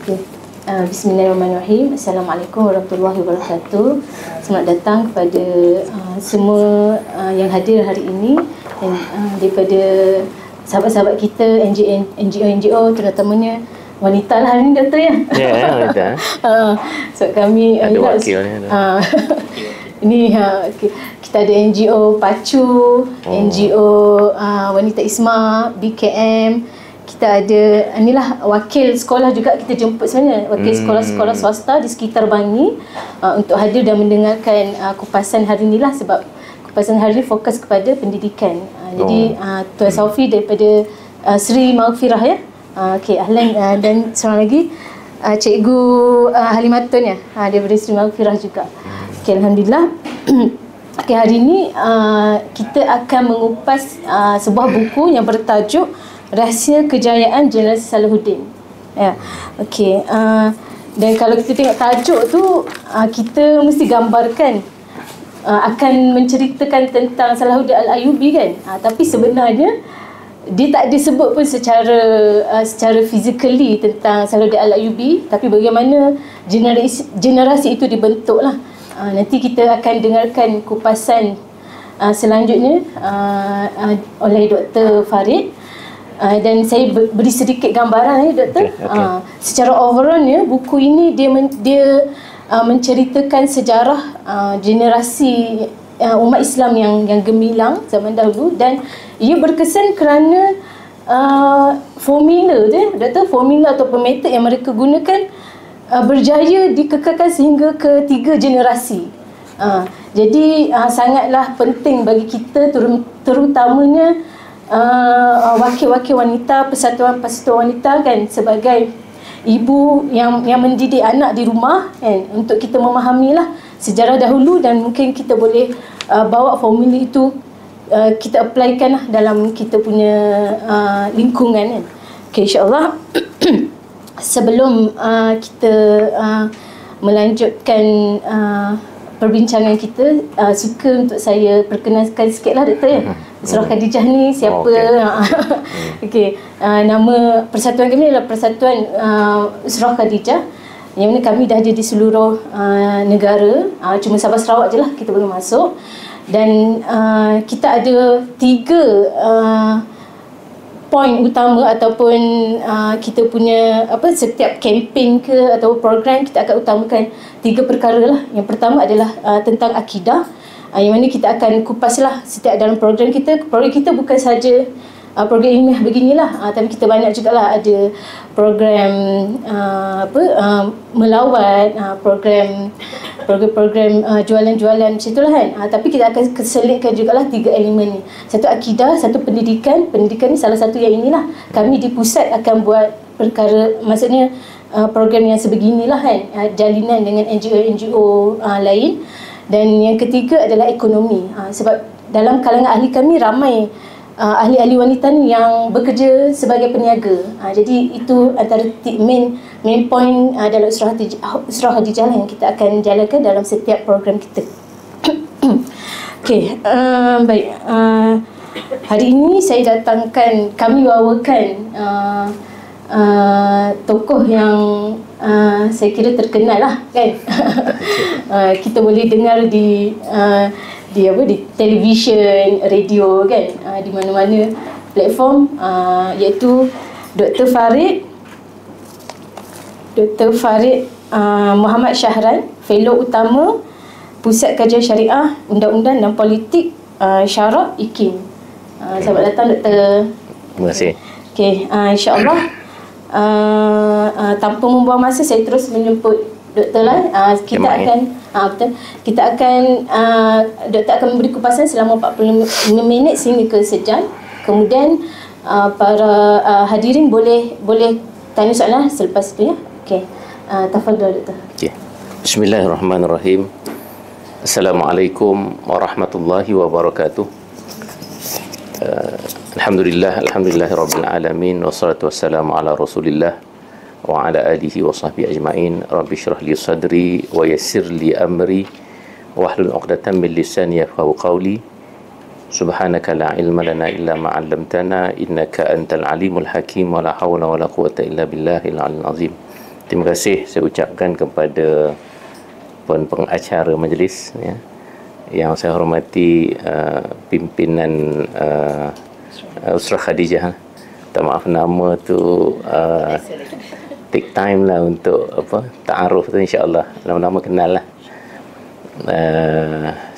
Okay. Bismillahirrahmanirrahim. Assalamualaikum warahmatullahi wabarakatuh. Selamat datang kepada semua yang hadir hari ini dan daripada sahabat-sahabat kita, NGO terutamanya wanita lah hari ni, Doktor ya? Ya, wanita. So kami ada wakil ni. Ini kita ada NGO Pacu, NGO Wanita Isma, BKM. Kita ada, inilah wakil sekolah juga kita jemput sebenarnya, wakil sekolah-sekolah swasta di sekitar Bangi untuk hadir dan mendengarkan kupasan hari inilah, sebab kupasan hari ini fokus kepada pendidikan. Jadi Tuan Saufi daripada Sri Maghfirah ya. Okey, ahlan, dan seorang lagi Cikgu Halimatun ya, daripada Sri Maghfirah juga. Okey, alhamdulillah. Okey, hari ini kita akan mengupas sebuah buku yang bertajuk Rahsia Kejayaan Jeneral Salahuddin. Ya. Okey. Dan kalau kita tengok tajuk tu, kita mesti gambarkan akan menceritakan tentang Salahuddin Al-Ayyubi kan. Tapi sebenarnya dia tak disebut pun secara physically tentang Salahuddin Al-Ayyubi, tapi bagaimana generasi itu dibentuk lah. Nanti kita akan dengarkan kupasan selanjutnya oleh Dr. Farid. Dan saya beri sedikit gambaran Doktor. Okay. Secara overallnya buku ini dia menceritakan sejarah generasi umat Islam yang gemilang zaman dahulu, dan ia berkesan kerana formula dia, Doktor, formula atau metod yang mereka gunakan berjaya dikekalkan sehingga ke 3 generasi. Jadi sangatlah penting bagi kita, terutamanya wakil-wakil wanita, persatuan wanita kan, sebagai ibu yang mendidik anak di rumah kan, untuk kita memahamilah sejarah dahulu, dan mungkin kita boleh bawa formula itu kita applykan lah dalam kita punya lingkungan kan. Okay, insyaAllah. Sebelum kita melanjutkan perbincangan kita, suka untuk saya perkenalkan sikit lah Doktor ya. Surah Khadijah ni siapa? Okey. Nama persatuan kami adalah Persatuan Surah Khadijah, yang mana kami dah ada di seluruh negara. Cuma Sabah Sarawak je lah kita belum masuk. Dan kita ada 3 poin utama, ataupun kita punya setiap kempen ke atau program kita akan utamakan 3 perkara lah. Yang pertama adalah tentang akidah, yang mana kita akan kupaslah setiap dalam program kita. Program kita bukan saja program ilmiah beginilah, tapi kita banyak juga lah ada program melawat, program jualan-jualan macam itulah kan. Tapi kita akan keselitkan jugalah 3 elemen ni. Satu akidah, satu pendidikan. Pendidikan ni salah satu yang inilah kami di pusat akan buat perkara, maksudnya program yang sebeginilah kan, jalinan dengan NGO lain. Dan yang ketiga adalah ekonomi, sebab dalam kalangan ahli kami ramai ahli-ahli wanita ni yang bekerja sebagai peniaga. Jadi itu antara main point dalam Surah Khadijah yang kita akan jalankan dalam setiap program kita. Okey, baik. Hari ini saya datangkan, kami bawakan tokoh yang saya kira terkenal lah kan. Kita boleh dengar di televisyen, radio kan, di mana-mana platform, iaitu Dr. Farid Muhammad Syahran, Fellow Utama Pusat Kajian Syariah, Undang-Undang dan Politik Syarak IKIM. Selamat datang Doktor. Terima kasih. Okey, insya-Allah tanpa membuang masa saya terus menjemput Doktor lah. Kita akan Doktor akan memberi kupasan selama 45 minit sehingga ke sejam. Kemudian para hadirin boleh tanya soalan selepas itu ya. Okey. Tafadhal Doktor. Okey. Bismillahirrahmanirrahim. Assalamualaikum warahmatullahi wabarakatuh. Alhamdulillahirabbil alamin, wassalatu wassalamu ala Rasulillah wa ala alihi wa sahbihi ajma'in. Rabbi shrah li sadri wa yassir li amri wahlul 'uqdatam min lisani yafqahu qawli. Subhanaka la ilma lana illa ma 'allamtana innaka antal alimul hakim wa la hawla wa la quwwata illa billahil 'aliyyil 'azim. Terima kasih saya ucapkan kepada pengacara majlis, ya, yang saya hormati pimpinan Usrah Khadijah. Tak maaf nama tu take time lah untuk ta'aruf tu, insya-Allah lama-lama kenal lah.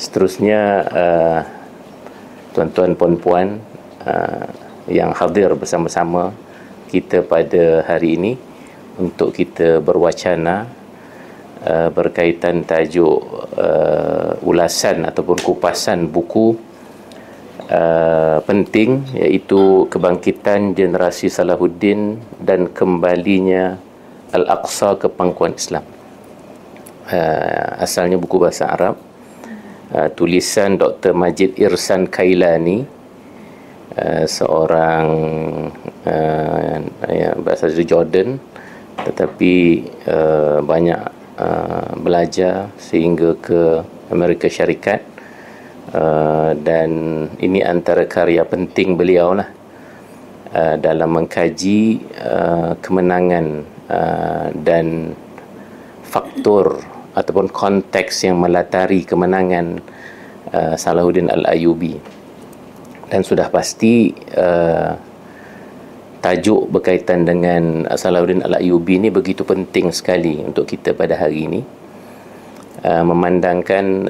Seterusnya tuan-tuan puan-puan yang hadir bersama-sama kita pada hari ini untuk kita berwacana berkaitan tajuk ulasan ataupun kupasan buku penting, iaitu Kebangkitan Generasi Salahuddin dan Kembalinya Al-Aqsa ke Pangkuan Islam. Asalnya buku bahasa Arab, tulisan Dr. Majid Irsan Kailani, seorang berasal dari Jordan, tetapi banyak belajar sehingga ke Amerika Syarikat, dan ini antara karya penting beliau lah dalam mengkaji kemenangan dan faktor ataupun konteks yang melatari kemenangan Salahuddin Al-Ayyubi. Dan sudah pasti tajuk berkaitan dengan Salahuddin Al-Ayyubi ini begitu penting sekali untuk kita pada hari ini, memandangkan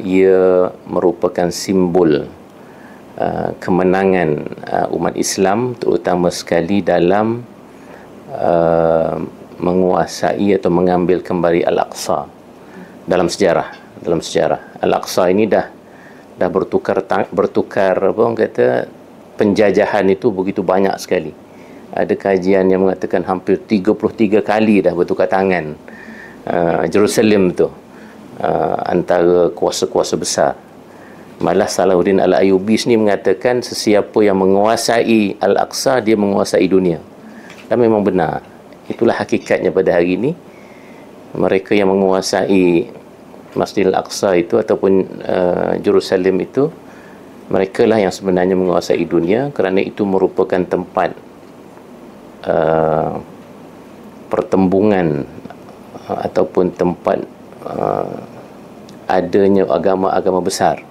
ia merupakan simbol kemenangan umat Islam, terutama sekali dalam menguasai atau mengambil kembali Al-Aqsa dalam sejarah. Al-Aqsa ini dah bertukar apa orang kata, penjajahan itu begitu banyak sekali. Ada kajian yang mengatakan hampir 33 kali dah bertukar tangan Jerusalem tu antara kuasa-kuasa besar. Malah Salahuddin Al-Ayyubi ni mengatakan sesiapa yang menguasai Al-Aqsa, dia menguasai dunia. Dan memang benar, itulah hakikatnya pada hari ini. Mereka yang menguasai Masjidil Aqsa itu ataupun Jerusalem itu, mereka lah yang sebenarnya menguasai dunia, kerana itu merupakan tempat pertembungan ataupun tempat adanya agama-agama besar.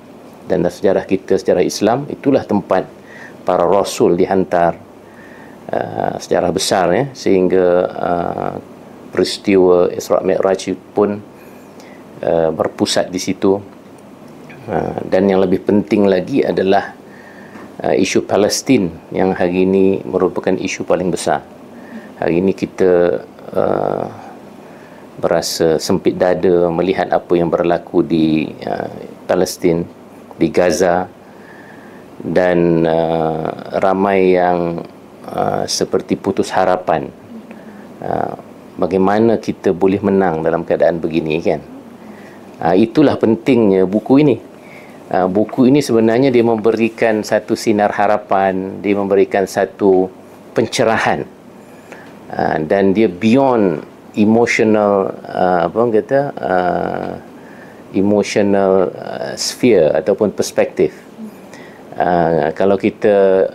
Dan dalam sejarah kita, sejarah Islam, itulah tempat para rasul dihantar, sejarah besar, ya, sehingga peristiwa Isra' Mi'raj pun berpusat di situ. Dan yang lebih penting lagi adalah isu Palestin yang hari ini merupakan isu paling besar. Hari ini kita berasa sempit dada melihat apa yang berlaku di Palestin, di Gaza, dan ramai yang seperti putus harapan. Bagaimana kita boleh menang dalam keadaan begini, kan? Itulah pentingnya buku ini. Buku ini sebenarnya dia memberikan satu sinar harapan, dia memberikan satu pencerahan, dan dia beyond emotional emotional sphere ataupun perspektif. Kalau kita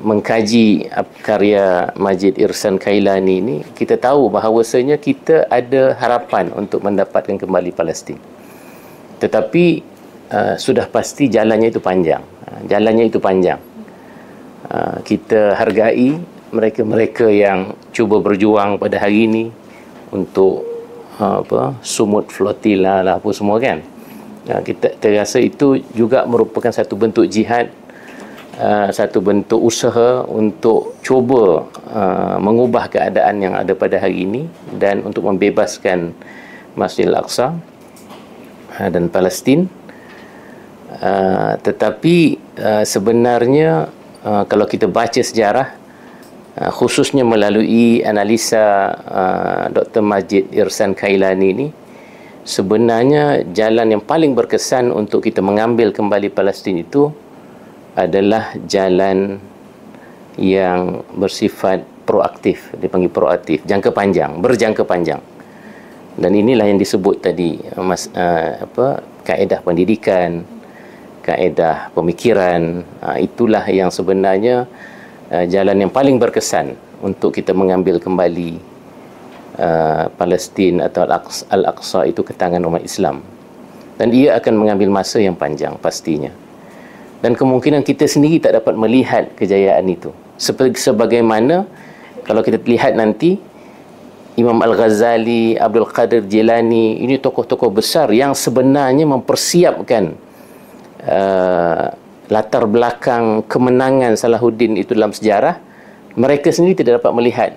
mengkaji karya Majid Irsan Kailani ini, kita tahu bahawasanya kita ada harapan untuk mendapatkan kembali Palestin. Tetapi sudah pasti jalannya itu panjang. Kita hargai mereka-mereka yang cuba berjuang pada hari ini untuk sumut flotilla lah, apa semua, kan. Kita terasa itu juga merupakan satu bentuk jihad, satu bentuk usaha untuk cuba mengubah keadaan yang ada pada hari ini dan untuk membebaskan Masjidil Aqsa dan Palestin. Tetapi sebenarnya kalau kita baca sejarah, khususnya melalui analisa Dr. Majid Irsan Kailani ini, sebenarnya jalan yang paling berkesan untuk kita mengambil kembali Palestin itu adalah jalan yang bersifat proaktif, dipanggil proaktif, jangka panjang, berjangka panjang. Dan inilah yang disebut tadi, kaedah pendidikan, kaedah pemikiran. Itulah yang sebenarnya jalan yang paling berkesan untuk kita mengambil kembali Palestin atau Al-Aqsa itu ke tangan umat Islam. Dan ia akan mengambil masa yang panjang pastinya. Dan kemungkinan kita sendiri tak dapat melihat kejayaan itu. Sebagaimana kalau kita lihat nanti Imam Al-Ghazali, Abdul Qadir Jilani, ini tokoh-tokoh besar yang sebenarnya mempersiapkan latar belakang kemenangan Salahuddin itu dalam sejarah. Mereka sendiri tidak dapat melihat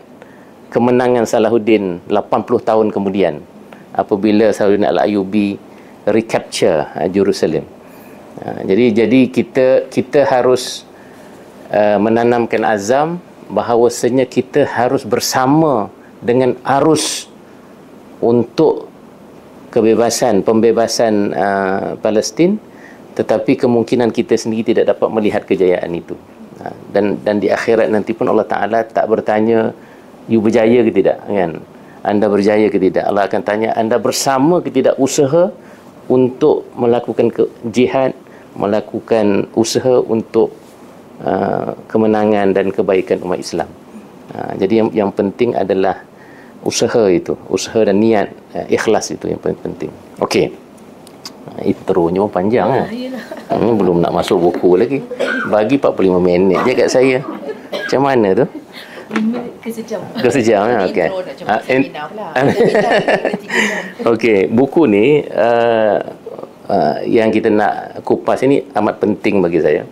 kemenangan Salahuddin 80 tahun kemudian apabila Salahuddin Al-Ayyubi recapture Jerusalem. Jadi kita harus menanamkan azam bahawasanya kita harus bersama dengan arus untuk pembebasan Palestin, tetapi kemungkinan kita sendiri tidak dapat melihat kejayaan itu. Dan di akhirat nanti pun Allah Ta'ala tak bertanya you berjaya ke tidak, kan? Anda berjaya ke tidak. Allah akan tanya anda bersama ke tidak usaha untuk melakukan jihad, melakukan usaha untuk kemenangan dan kebaikan umat Islam. Jadi yang penting adalah usaha itu, usaha dan niat, ikhlas itu yang paling penting. Okey. Intronya panjang Ini belum nak masuk buku lagi. Bagi 45 minit je kat saya. Macam mana tu? Kesejam ya. Okey. Okey, buku ni yang kita nak kupas ini amat penting bagi saya.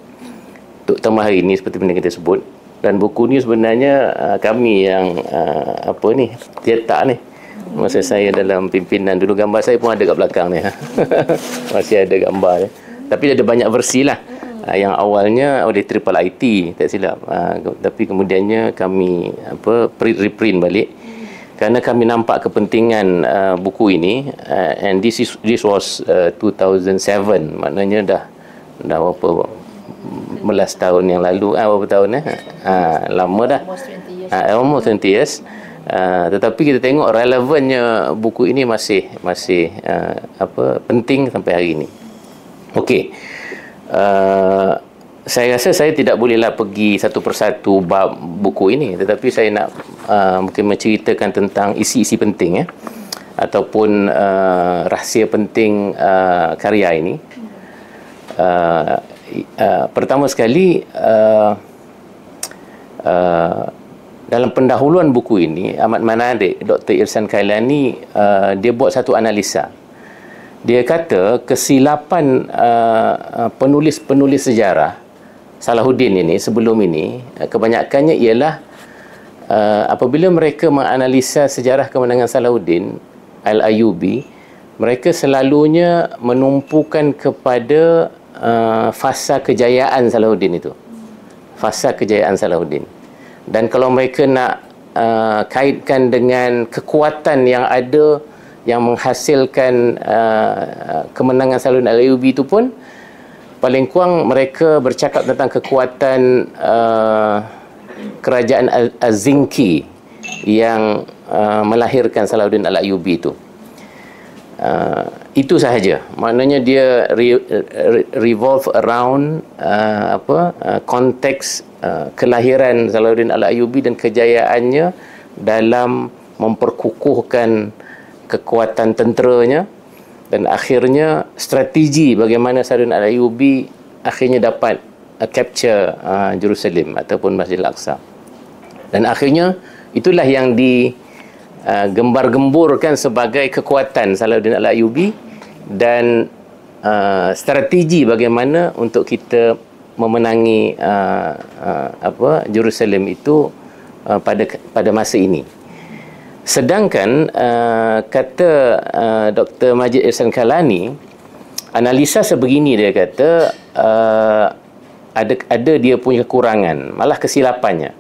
Terutama hari ini seperti yang kita sebut. Dan buku ni sebenarnya kami yang cetak ni. Masa saya dalam pimpinan dulu, gambar saya pun ada kat belakang ni. Masih ada gambar ni. Tapi ada banyak versi lah. Yang awalnya oleh Triple IT, tak silap. Tapi kemudiannya kami reprint balik. Kerana kami nampak kepentingan buku ini. And this was 2007. Maknanya dah berapa belas tahun yang lalu. Berapa tahun lama dah. Almost 20 years. Tetapi kita tengok relevannya buku ini masih penting sampai hari ini. Okey. Saya rasa saya tidak bolehlah pergi satu persatu bab buku ini, tetapi saya nak mungkin menceritakan tentang isi-isi penting ataupun rahsia penting karya ini. Pertama sekali, dalam pendahuluan buku ini, amat menarik Dr. Irsan Kailani dia buat satu analisa. Dia kata kesilapan penulis-penulis sejarah Salahuddin ini sebelum ini kebanyakannya ialah apabila mereka menganalisa sejarah kemenangan Salahuddin Al-Ayyubi, mereka selalunya menumpukan kepada fasa kejayaan Salahuddin itu. Fasa kejayaan Salahuddin. Dan kalau mereka nak kaitkan dengan kekuatan yang ada yang menghasilkan kemenangan Salahuddin Al-Ayyubi itu pun, paling kurang mereka bercakap tentang kekuatan kerajaan Az-Zinki yang melahirkan Salahuddin Al-Ayyubi itu. Itu sahaja. Maknanya dia revolve around konteks kelahiran Salahuddin Al-Ayyubi dan kejayaannya dalam memperkukuhkan kekuatan tenteranya, dan akhirnya strategi bagaimana Salahuddin Al-Ayyubi akhirnya dapat capture Jerusalem ataupun Masjid Al-Aqsa. Dan akhirnya itulah yang gembar-gemburkan sebagai kekuatan Salahuddin Al-Ayyubi dan strategi bagaimana untuk kita memenangi Jerusalem itu pada masa ini. Sedangkan kata Dr. Majid Ihsan Kailani, analisa sebegini dia kata ada dia punya kekurangan, malah kesilapannya.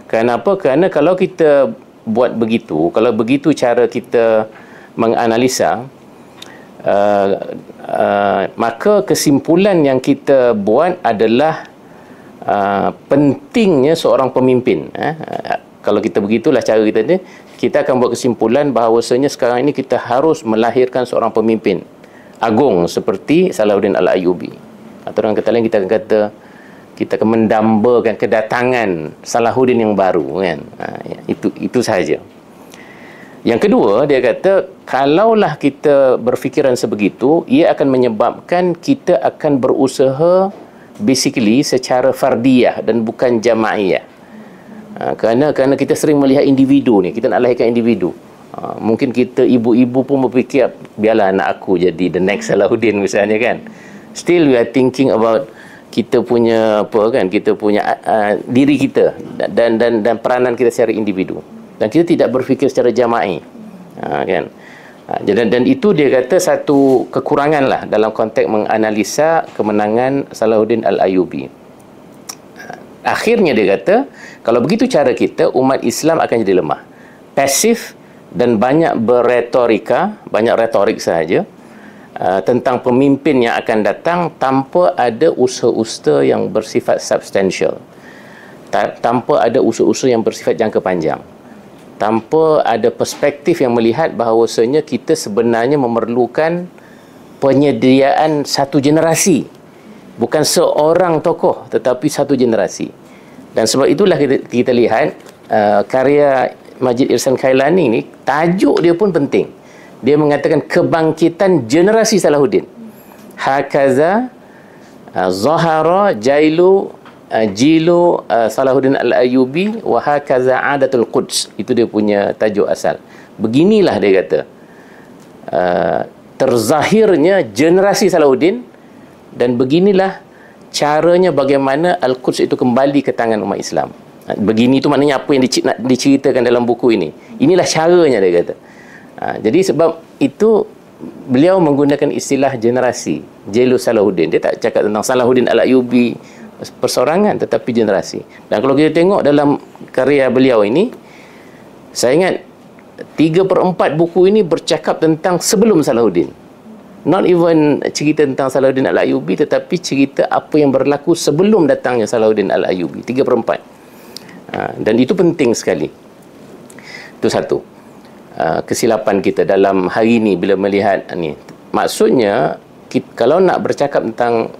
Kenapa? Kerana kalau kita buat begitu, kalau begitu cara kita menganalisa, maka kesimpulan yang kita buat adalah pentingnya seorang pemimpin. Kalau kita begitulah cara kita ni, kita akan buat kesimpulan bahawasanya sekarang ini kita harus melahirkan seorang pemimpin agung seperti Salahuddin Al-Ayyubi. Atau orang kata lain, kita akan kata kita akan mendambakan kedatangan Salahuddin yang baru, kan? Itu sahaja. Yang kedua, dia kata kalaulah kita berfikiran sebegitu, ia akan menyebabkan kita akan berusaha basically secara fardiyah dan bukan jamaiyah. Kerana kita sering melihat individu ni, kita nak lahirkan individu. Mungkin kita ibu-ibu pun berfikir, biarlah anak aku jadi the next Salahuddin misalnya kan. Still we are thinking about kita punya apa kan, kita punya diri kita dan peranan kita secara individu. Dan kita tidak berfikir secara jama'i. Kan? Dan itu dia kata satu kekurangan lah dalam konteks menganalisa kemenangan Salahuddin Al-Ayyubi. Akhirnya dia kata, kalau begitu cara kita, umat Islam akan jadi lemah, pasif dan banyak berretorika, banyak retorik sahaja tentang pemimpin yang akan datang tanpa ada usaha-usaha yang bersifat substansial, tanpa ada usaha-usaha yang bersifat jangka panjang, tanpa ada perspektif yang melihat bahawasanya kita sebenarnya memerlukan penyediaan satu generasi, bukan seorang tokoh tetapi satu generasi. Dan sebab itulah kita lihat karya Majid Ihsan Kailani ni, tajuk dia pun penting. Dia mengatakan kebangkitan generasi Salahuddin. Hakaza zahara jilu Salahuddin Al-Ayyubi wa hakaza adatul Quds. Itu dia punya tajuk asal. Beginilah dia kata terzahirnya generasi Salahuddin, dan beginilah caranya bagaimana Al-Quds itu kembali ke tangan umat Islam. Begini itu maknanya apa yang nak diceritakan dalam buku ini. Inilah caranya, dia kata. Jadi sebab itu beliau menggunakan istilah generasi, Jelu Salahuddin. Dia tak cakap tentang Salahuddin Al-Ayyubi persorangan, tetapi generasi. Dan kalau kita tengok dalam karya beliau ini, saya ingat 3/4 buku ini bercakap tentang sebelum Salahuddin. Not even cerita tentang Salahuddin Al-Ayyubi, tetapi cerita apa yang berlaku sebelum datangnya Salahuddin Al-Ayyubi. 3/4. Dan itu penting sekali. Itu satu kesilapan kita dalam hari ini bila melihat ni. Maksudnya kalau nak bercakap tentang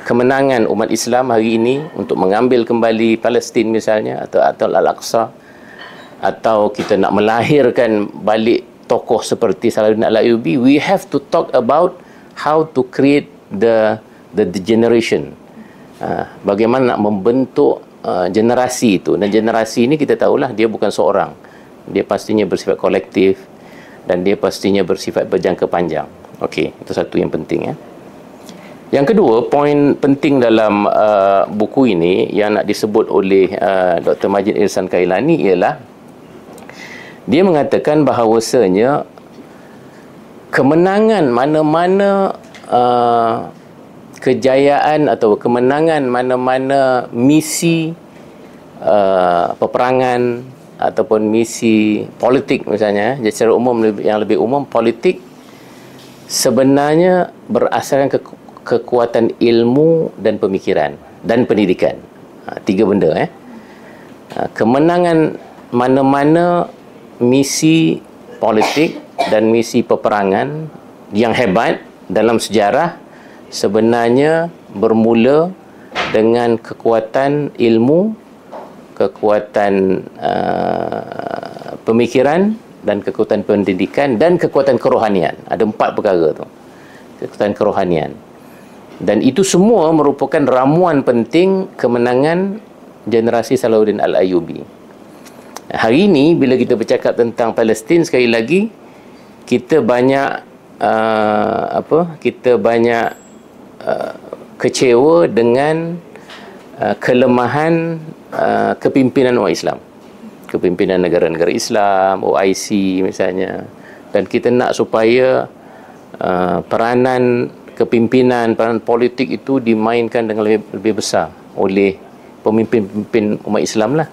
kemenangan umat Islam hari ini untuk mengambil kembali Palestin misalnya, atau Al-Aqsa, atau kita nak melahirkan balik tokoh seperti Salahuddin Al-Ayyubi, we have to talk about how to create the generation. Bagaimana nak membentuk generasi itu. Dan generasi ini kita tahulah dia bukan seorang, dia pastinya bersifat kolektif dan dia pastinya bersifat berjangka panjang. Okey, itu satu yang penting ya. Yang kedua, poin penting dalam buku ini yang nak disebut oleh Dr. Majid Ihsan Kailani ialah dia mengatakan bahawasanya kemenangan mana-mana kejayaan atau kemenangan mana-mana misi peperangan ataupun misi politik misalnya, secara umum, yang lebih umum, politik sebenarnya berasaskan kekuatan ilmu dan pemikiran dan pendidikan. Tiga benda kemenangan mana-mana misi politik dan misi peperangan yang hebat dalam sejarah sebenarnya bermula dengan kekuatan ilmu, kekuatan pemikiran dan kekuatan pendidikan dan kekuatan kerohanian. Ada 4 perkara tu. Kekuatan kerohanian. Dan itu semua merupakan ramuan penting kemenangan generasi Salahuddin Al-Ayyubi. Hari ini bila kita bercakap tentang Palestin, sekali lagi kita banyak kecewa dengan kelemahan kepimpinan umat Islam, kepimpinan negara-negara Islam, OIC misalnya, dan kita nak supaya peranan kepimpinan, peranan politik itu dimainkan dengan lebih besar oleh pemimpin-pemimpin umat Islam lah.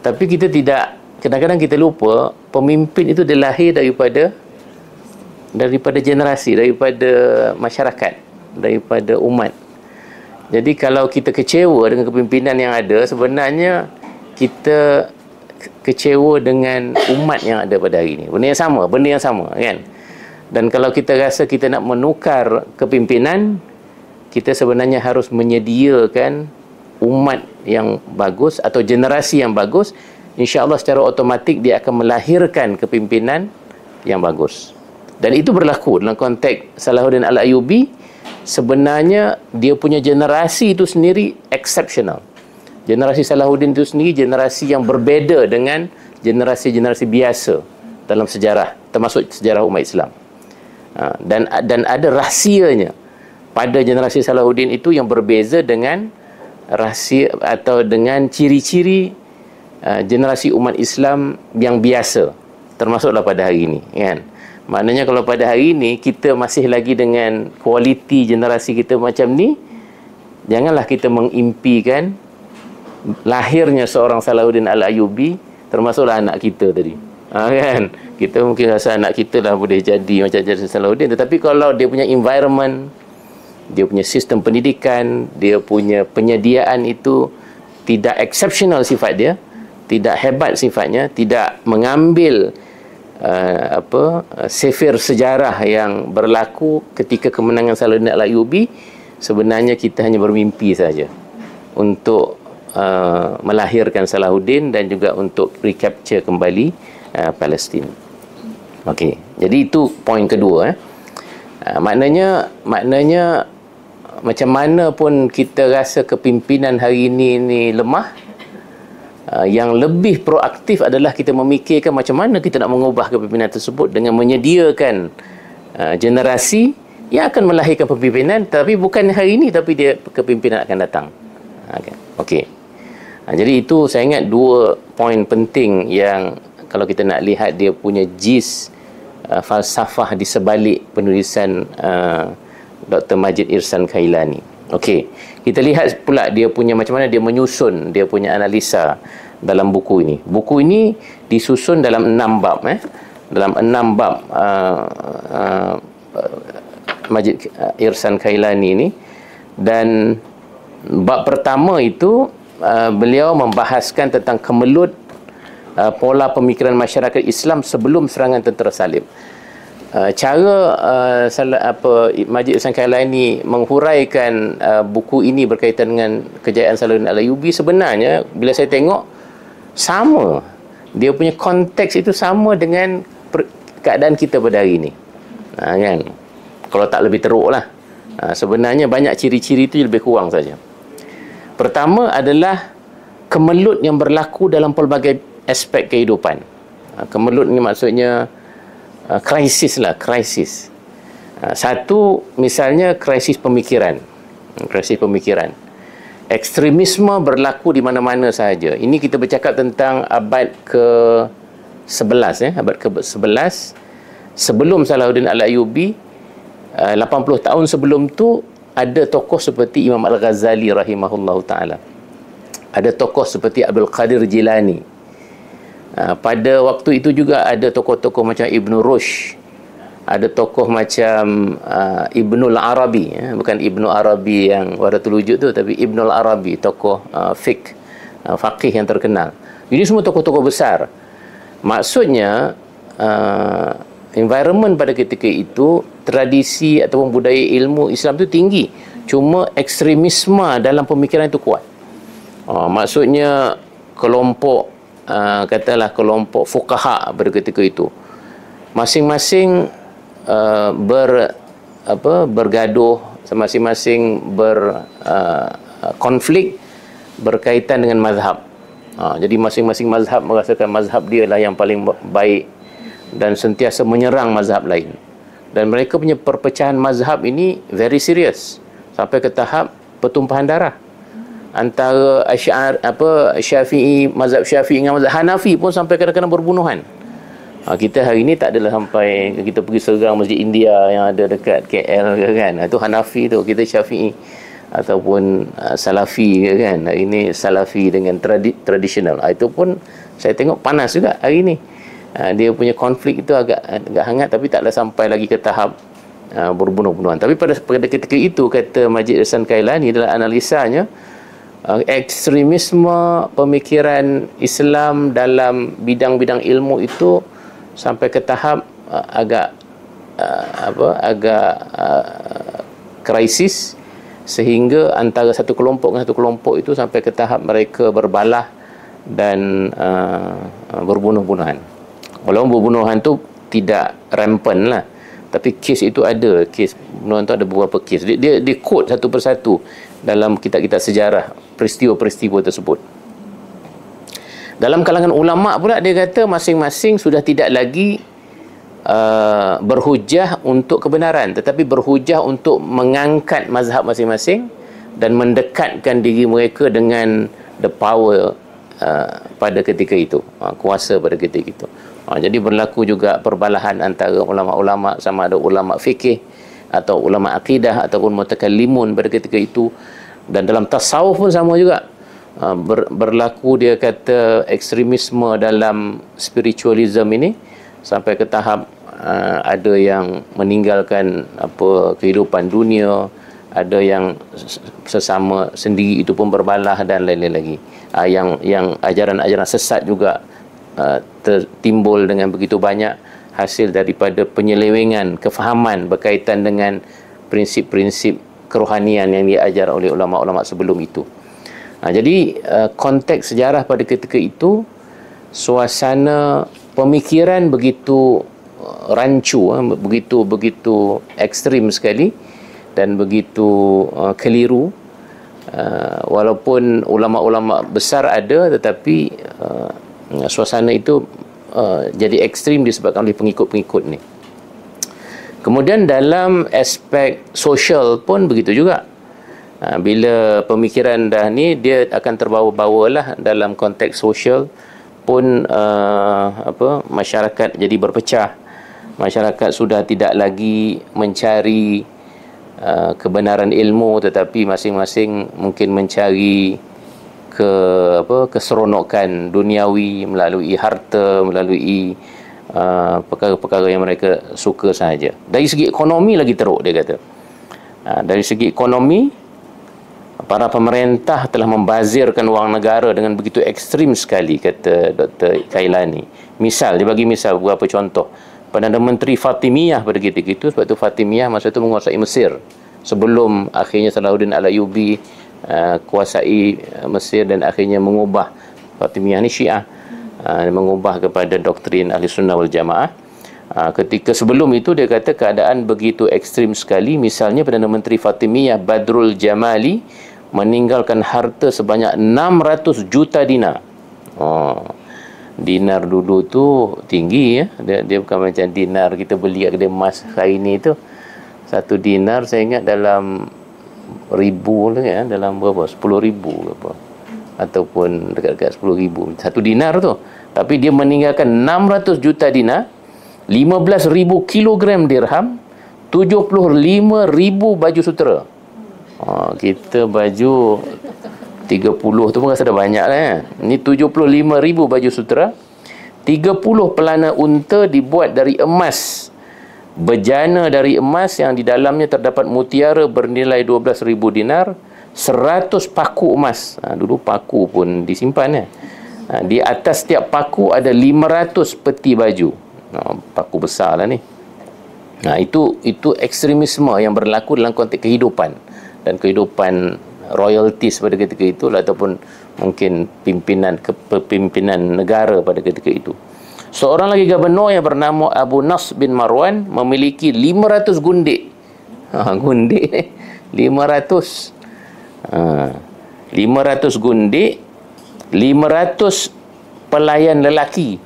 Tapi kita tidak, kadang-kadang kita lupa pemimpin itu dilahir daripada generasi, daripada masyarakat, daripada umat. Jadi kalau kita kecewa dengan kepimpinan yang ada, sebenarnya kita kecewa dengan umat yang ada pada hari ini. Benda yang sama kan. Dan kalau kita rasa kita nak menukar kepimpinan, kita sebenarnya harus menyediakan umat yang bagus atau generasi yang bagus insya-Allah secara automatik dia akan melahirkan kepimpinan yang bagus. Dan itu berlaku dalam konteks Salahuddin Al-Ayyubi. Sebenarnya dia punya generasi itu sendiri exceptional. Generasi Salahuddin itu sendiri generasi yang berbeza dengan generasi-generasi biasa dalam sejarah, termasuk sejarah umat Islam. Dan ada rahsianya pada generasi Salahuddin itu yang berbeza dengan rahsia atau dengan ciri-ciri generasi umat Islam yang biasa, termasuklah pada hari ini, kan? Maknanya kalau pada hari ini kita masih lagi dengan kualiti generasi kita macam ni, janganlah kita mengimpikan lahirnya seorang Salahuddin Al-Ayyubi, termasuklah anak kita tadi. Kan? Kita mungkin rasa anak kita lah boleh jadi macam jadi Salahuddin, tetapi kalau dia punya environment, dia punya sistem pendidikan, dia punya penyediaan itu tidak exceptional sifat dia, tidak hebat sifatnya, tidak mengambil sifir sejarah yang berlaku ketika kemenangan Salahuddin Al-Ayyubi, sebenarnya kita hanya bermimpi saja untuk melahirkan Salahuddin dan juga untuk recapture kembali Palestin. Okey, jadi itu poin kedua. Maknanya macam mana pun kita rasa kepimpinan hari ini lemah, yang lebih proaktif adalah kita memikirkan macam mana kita nak mengubah kepimpinan tersebut dengan menyediakan generasi yang akan melahirkan kepimpinan, tapi bukan hari ini, tapi dia kepimpinan akan datang. Okey. Jadi itu saya ingat dua poin penting yang kalau kita nak lihat dia punya jis falsafah di sebalik penulisan Dr. Majid Ihsan Kailani. Okey, kita lihat pula dia punya macam mana dia menyusun dia punya analisa dalam buku ini. Buku ini disusun dalam 6 bab. Dalam 6 bab Majid Ihsan Kailani ini. Dan bab pertama itu beliau membahaskan tentang kemelut pola pemikiran masyarakat Islam sebelum serangan tentera salib. Majid Ihsan Kailani menghuraikan buku ini berkaitan dengan kejayaan Salahuddin Al-Ayyubi, sebenarnya bila saya tengok sama, dia punya konteks itu sama dengan keadaan kita pada hari ini, kan? Kalau tak lebih teruk lah. Sebenarnya banyak ciri-ciri itu lebih kurang saja. Pertama adalah kemelut yang berlaku dalam pelbagai aspek kehidupan. Kemelut ni maksudnya krisis. Satu, misalnya krisis pemikiran. Ekstremisme berlaku di mana-mana sahaja. Ini kita bercakap tentang abad ke-11, abad ke-11 sebelum Salahuddin Al-Ayyubi. 80 tahun sebelum tu ada tokoh seperti Imam Al-Ghazali rahimahullahu taala. Ada tokoh seperti Abdul Qadir Jilani. Pada waktu itu juga ada tokoh-tokoh macam Ibn Rushd, ada tokoh macam Ibnul Arabi, bukan Ibnu Arabi yang Wahdatul Wujud tu, tapi Ibnul Arabi, tokoh faqih yang terkenal. Ini semua tokoh-tokoh besar. Maksudnya environment pada ketika itu, tradisi ataupun budaya ilmu Islam itu tinggi, cuma ekstremisme dalam pemikiran itu kuat. Maksudnya kelompok katalah kelompok fuqaha pada ketika itu masing-masing bergaduh, masing-masing berkonflik berkaitan dengan mazhab. Jadi masing-masing mazhab merasakan mazhab dia lah yang paling baik dan sentiasa menyerang mazhab lain. Dan mereka punya perpecahan mazhab ini very serious sampai ke tahap pertumpahan darah antara Syafi'i, mazhab Syafi'i dengan mazhab Hanafi pun sampai kadang-kadang berbunuhan. Kita hari ini tak adalah sampai kita pergi serang Masjid India yang ada dekat KL kan. Itu Hanafi tu, kita Syafi'i ataupun Salafi kan. Hari ini Salafi dengan tradisional. Itu pun saya tengok panas juga hari ini. Dia punya konflik itu agak hangat, tapi taklah sampai lagi ke tahap berbunuh-bunuhan. Tapi pada ketika itu, kata Majid Ihsan Kailani dalam analisanya, ekstremisme pemikiran Islam dalam bidang-bidang ilmu itu sampai ke tahap agak krisis, sehingga antara satu kelompok dengan satu kelompok itu sampai ke tahap mereka berbalah dan berbunuh-bunuhan. Walaupun berbunuhan tu tidak rampant lah, tapi kes itu ada, kes pembunuhan tu ada beberapa kes. Dia quote satu persatu dalam kitab-kitab sejarah peristiwa-peristiwa tersebut. Dalam kalangan ulama pula dia kata masing-masing sudah tidak lagi berhujah untuk kebenaran, tetapi berhujah untuk mengangkat mazhab masing-masing dan mendekatkan diri mereka dengan the power pada ketika itu, kuasa pada ketika itu. Jadi berlaku juga perbalahan antara ulama-ulama, sama ada ulama fikih atau ulama akidah ataupun mutakallimun pada ketika itu. Dan dalam tasawuf pun sama juga, berlaku dia kata ekstremisme dalam spiritualism ini sampai ke tahap ada yang meninggalkan kehidupan dunia, ada yang sesama sendiri itu pun berbalah dan lain-lain lagi. Yang ajaran-ajaran sesat juga tertimbul dengan begitu banyak hasil daripada penyelewengan kefahaman berkaitan dengan prinsip-prinsip kerohanian yang diajar oleh ulama-ulama sebelum itu. Jadi konteks sejarah pada ketika itu, suasana pemikiran begitu rancu, begitu ekstrim sekali dan begitu keliru. Walaupun ulama-ulama besar ada, tetapi suasana itu jadi ekstrim disebabkan oleh pengikut-pengikut ni. Kemudian dalam aspek sosial pun begitu juga. Bila pemikiran dah ni, dia akan terbawa-bawalah dalam konteks sosial pun masyarakat jadi berpecah. Masyarakat sudah tidak lagi mencari kebenaran ilmu, tetapi masing-masing mungkin mencari keseronokan duniawi melalui harta, melalui perkara-perkara yang mereka suka sahaja. Dari segi ekonomi lagi teruk, dia kata. Dari segi ekonomi, para pemerintah telah membazirkan wang negara dengan begitu ekstrim sekali, kata Dr. Kailani. Misal, dia bagi misal beberapa contoh. Perdana Menteri Fatimiyah pada ketika itu, sebab itu Fatimiyah masa itu menguasai Mesir sebelum akhirnya Salahuddin Al-Ayyubi kuasai Mesir dan akhirnya mengubah, Fatimiyah ni Syiah, mengubah kepada doktrin Ahli Sunnah wal Jamaah. Ketika sebelum itu dia kata keadaan begitu ekstrim sekali. Misalnya Perdana Menteri Fatimiyah Badrul Jamali meninggalkan harta sebanyak 600 juta dinar. Dinar dulu tu tinggi ya. Dia bukan macam dinar kita beli kat kedai emas hari ni tu. Satu dinar saya ingat dalam ribu ya, dalam berapa? 10,000 ke apa. Ataupun dekat-dekat 10,000. Satu dinar tu. Tapi dia meninggalkan 600 juta dinar, 15,000 kilogram dirham, 75,000 baju sutera. Kita baju 30 tu pun rasa dah banyak lah ya. Ni 75,000 baju sutera, 30 pelana unta dibuat dari emas, bejana dari emas yang di dalamnya terdapat mutiara bernilai 12,000 dinar, 100 paku emas. Dulu paku pun disimpan ya. Di atas setiap paku ada 500 peti baju. Paku besar lah ni. Itu ekstremisme yang berlaku dalam konteks kehidupan dan kehidupan royalties pada ketika itu, ataupun mungkin kepimpinan negara pada ketika itu. Seorang lagi gubernur yang bernama Abu Nas bin Marwan memiliki 500 gundik. Gundik 500. 500 gundik, 500 pelayan lelaki.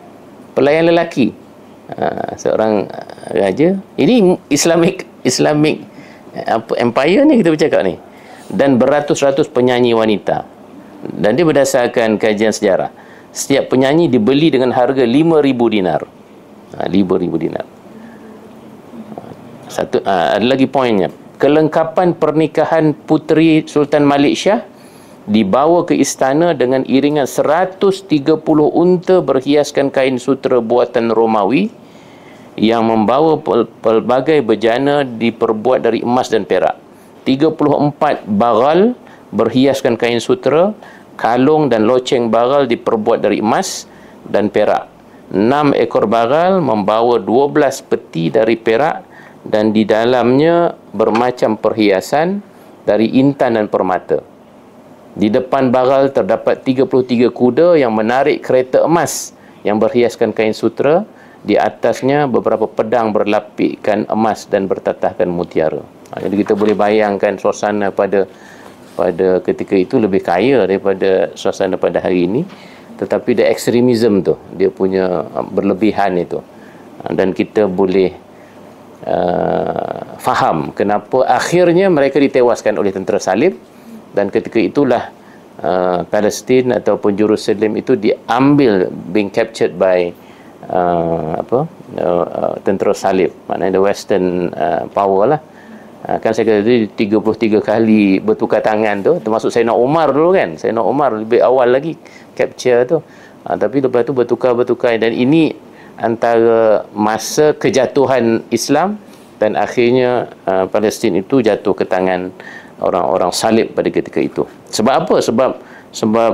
Seorang raja. Ini Islamic empire ni kita bercakap ni. Dan beratus-ratus penyanyi wanita. Dan dia berdasarkan kajian sejarah. Setiap penyanyi dibeli dengan harga 5,000 dinar. 5,000 dinar. Ada lagi poinnya. Kelengkapan pernikahan Puteri Sultan Malik Shah dibawa ke istana dengan iringan 130 unta berhiaskan kain sutera buatan Romawi yang membawa pelbagai bejana diperbuat dari emas dan perak. 34 bagal berhiaskan kain sutera, kalung dan loceng bagal diperbuat dari emas dan perak. 6 ekor bagal membawa 12 peti dari perak dan di dalamnya bermacam perhiasan dari intan dan permata. Di depan baral terdapat 33 kuda yang menarik kereta emas yang berhiaskan kain sutera. Di atasnya beberapa pedang berlapikkan emas dan bertatahkan mutiara. Jadi kita boleh bayangkan suasana pada ketika itu lebih kaya daripada suasana pada hari ini. Tetapi dia ekstremism tu, dia punya berlebihan itu. Dan kita boleh faham kenapa akhirnya mereka ditewaskan oleh tentera salib. Dan ketika itulah Palestin ataupun Jerusalem itu diambil, being captured by tentera salib, maknanya the western power lah. Kan saya kata tadi 33 kali bertukar tangan tu, termasuk Sayyidina Umar dulu kan. Sayyidina Umar lebih awal lagi capture tu, tapi lepas tu bertukar, dan ini antara masa kejatuhan Islam dan akhirnya Palestin itu jatuh ke tangan orang-orang salib pada ketika itu. Sebab apa? Sebab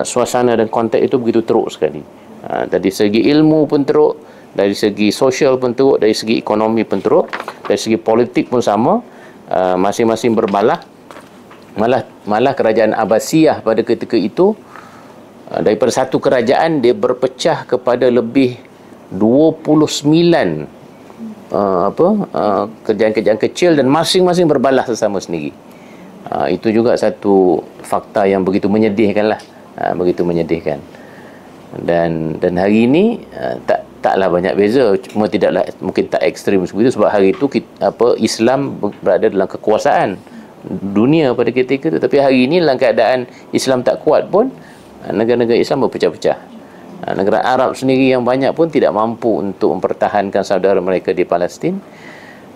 suasana dan konteks itu begitu teruk sekali. Dari segi ilmu pun teruk, dari segi sosial pun teruk, dari segi ekonomi pun teruk, dari segi politik pun sama. Masing-masing berbalah. Malah kerajaan Abbasiyah pada ketika itu, daripada satu kerajaan dia berpecah kepada lebih 29 kerajaan-kerajaan kecil dan masing-masing berbalah sesama sendiri. Itu juga satu fakta yang begitu menyedihkan lah. Begitu menyedihkan. Dan hari ini taklah banyak beza, cuma mungkin tak ekstrim seperti itu, sebab hari itu Islam berada dalam kekuasaan dunia pada ketika itu. Tapi hari ini dalam keadaan Islam tak kuat pun, negara-negara Islam berpecah-pecah. Negara Arab sendiri yang banyak pun tidak mampu untuk mempertahankan saudara mereka di Palestin.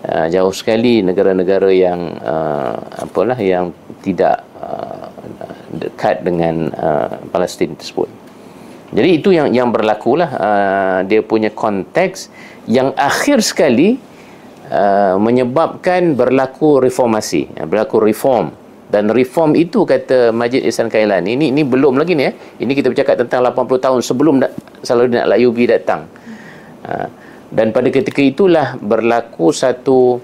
Jauh sekali negara-negara yang yang tidak dekat dengan Palestin tersebut. Jadi itu yang berlakulah, dia punya konteks yang akhir sekali menyebabkan berlaku reformasi, berlaku reform. Dan reform itu, kata Majid Ihsan Kailani, ini belum lagi ni ini kita bercakap tentang 80 tahun sebelum Salahuddin Al-Ayyubi datang. Dan pada ketika itulah berlaku satu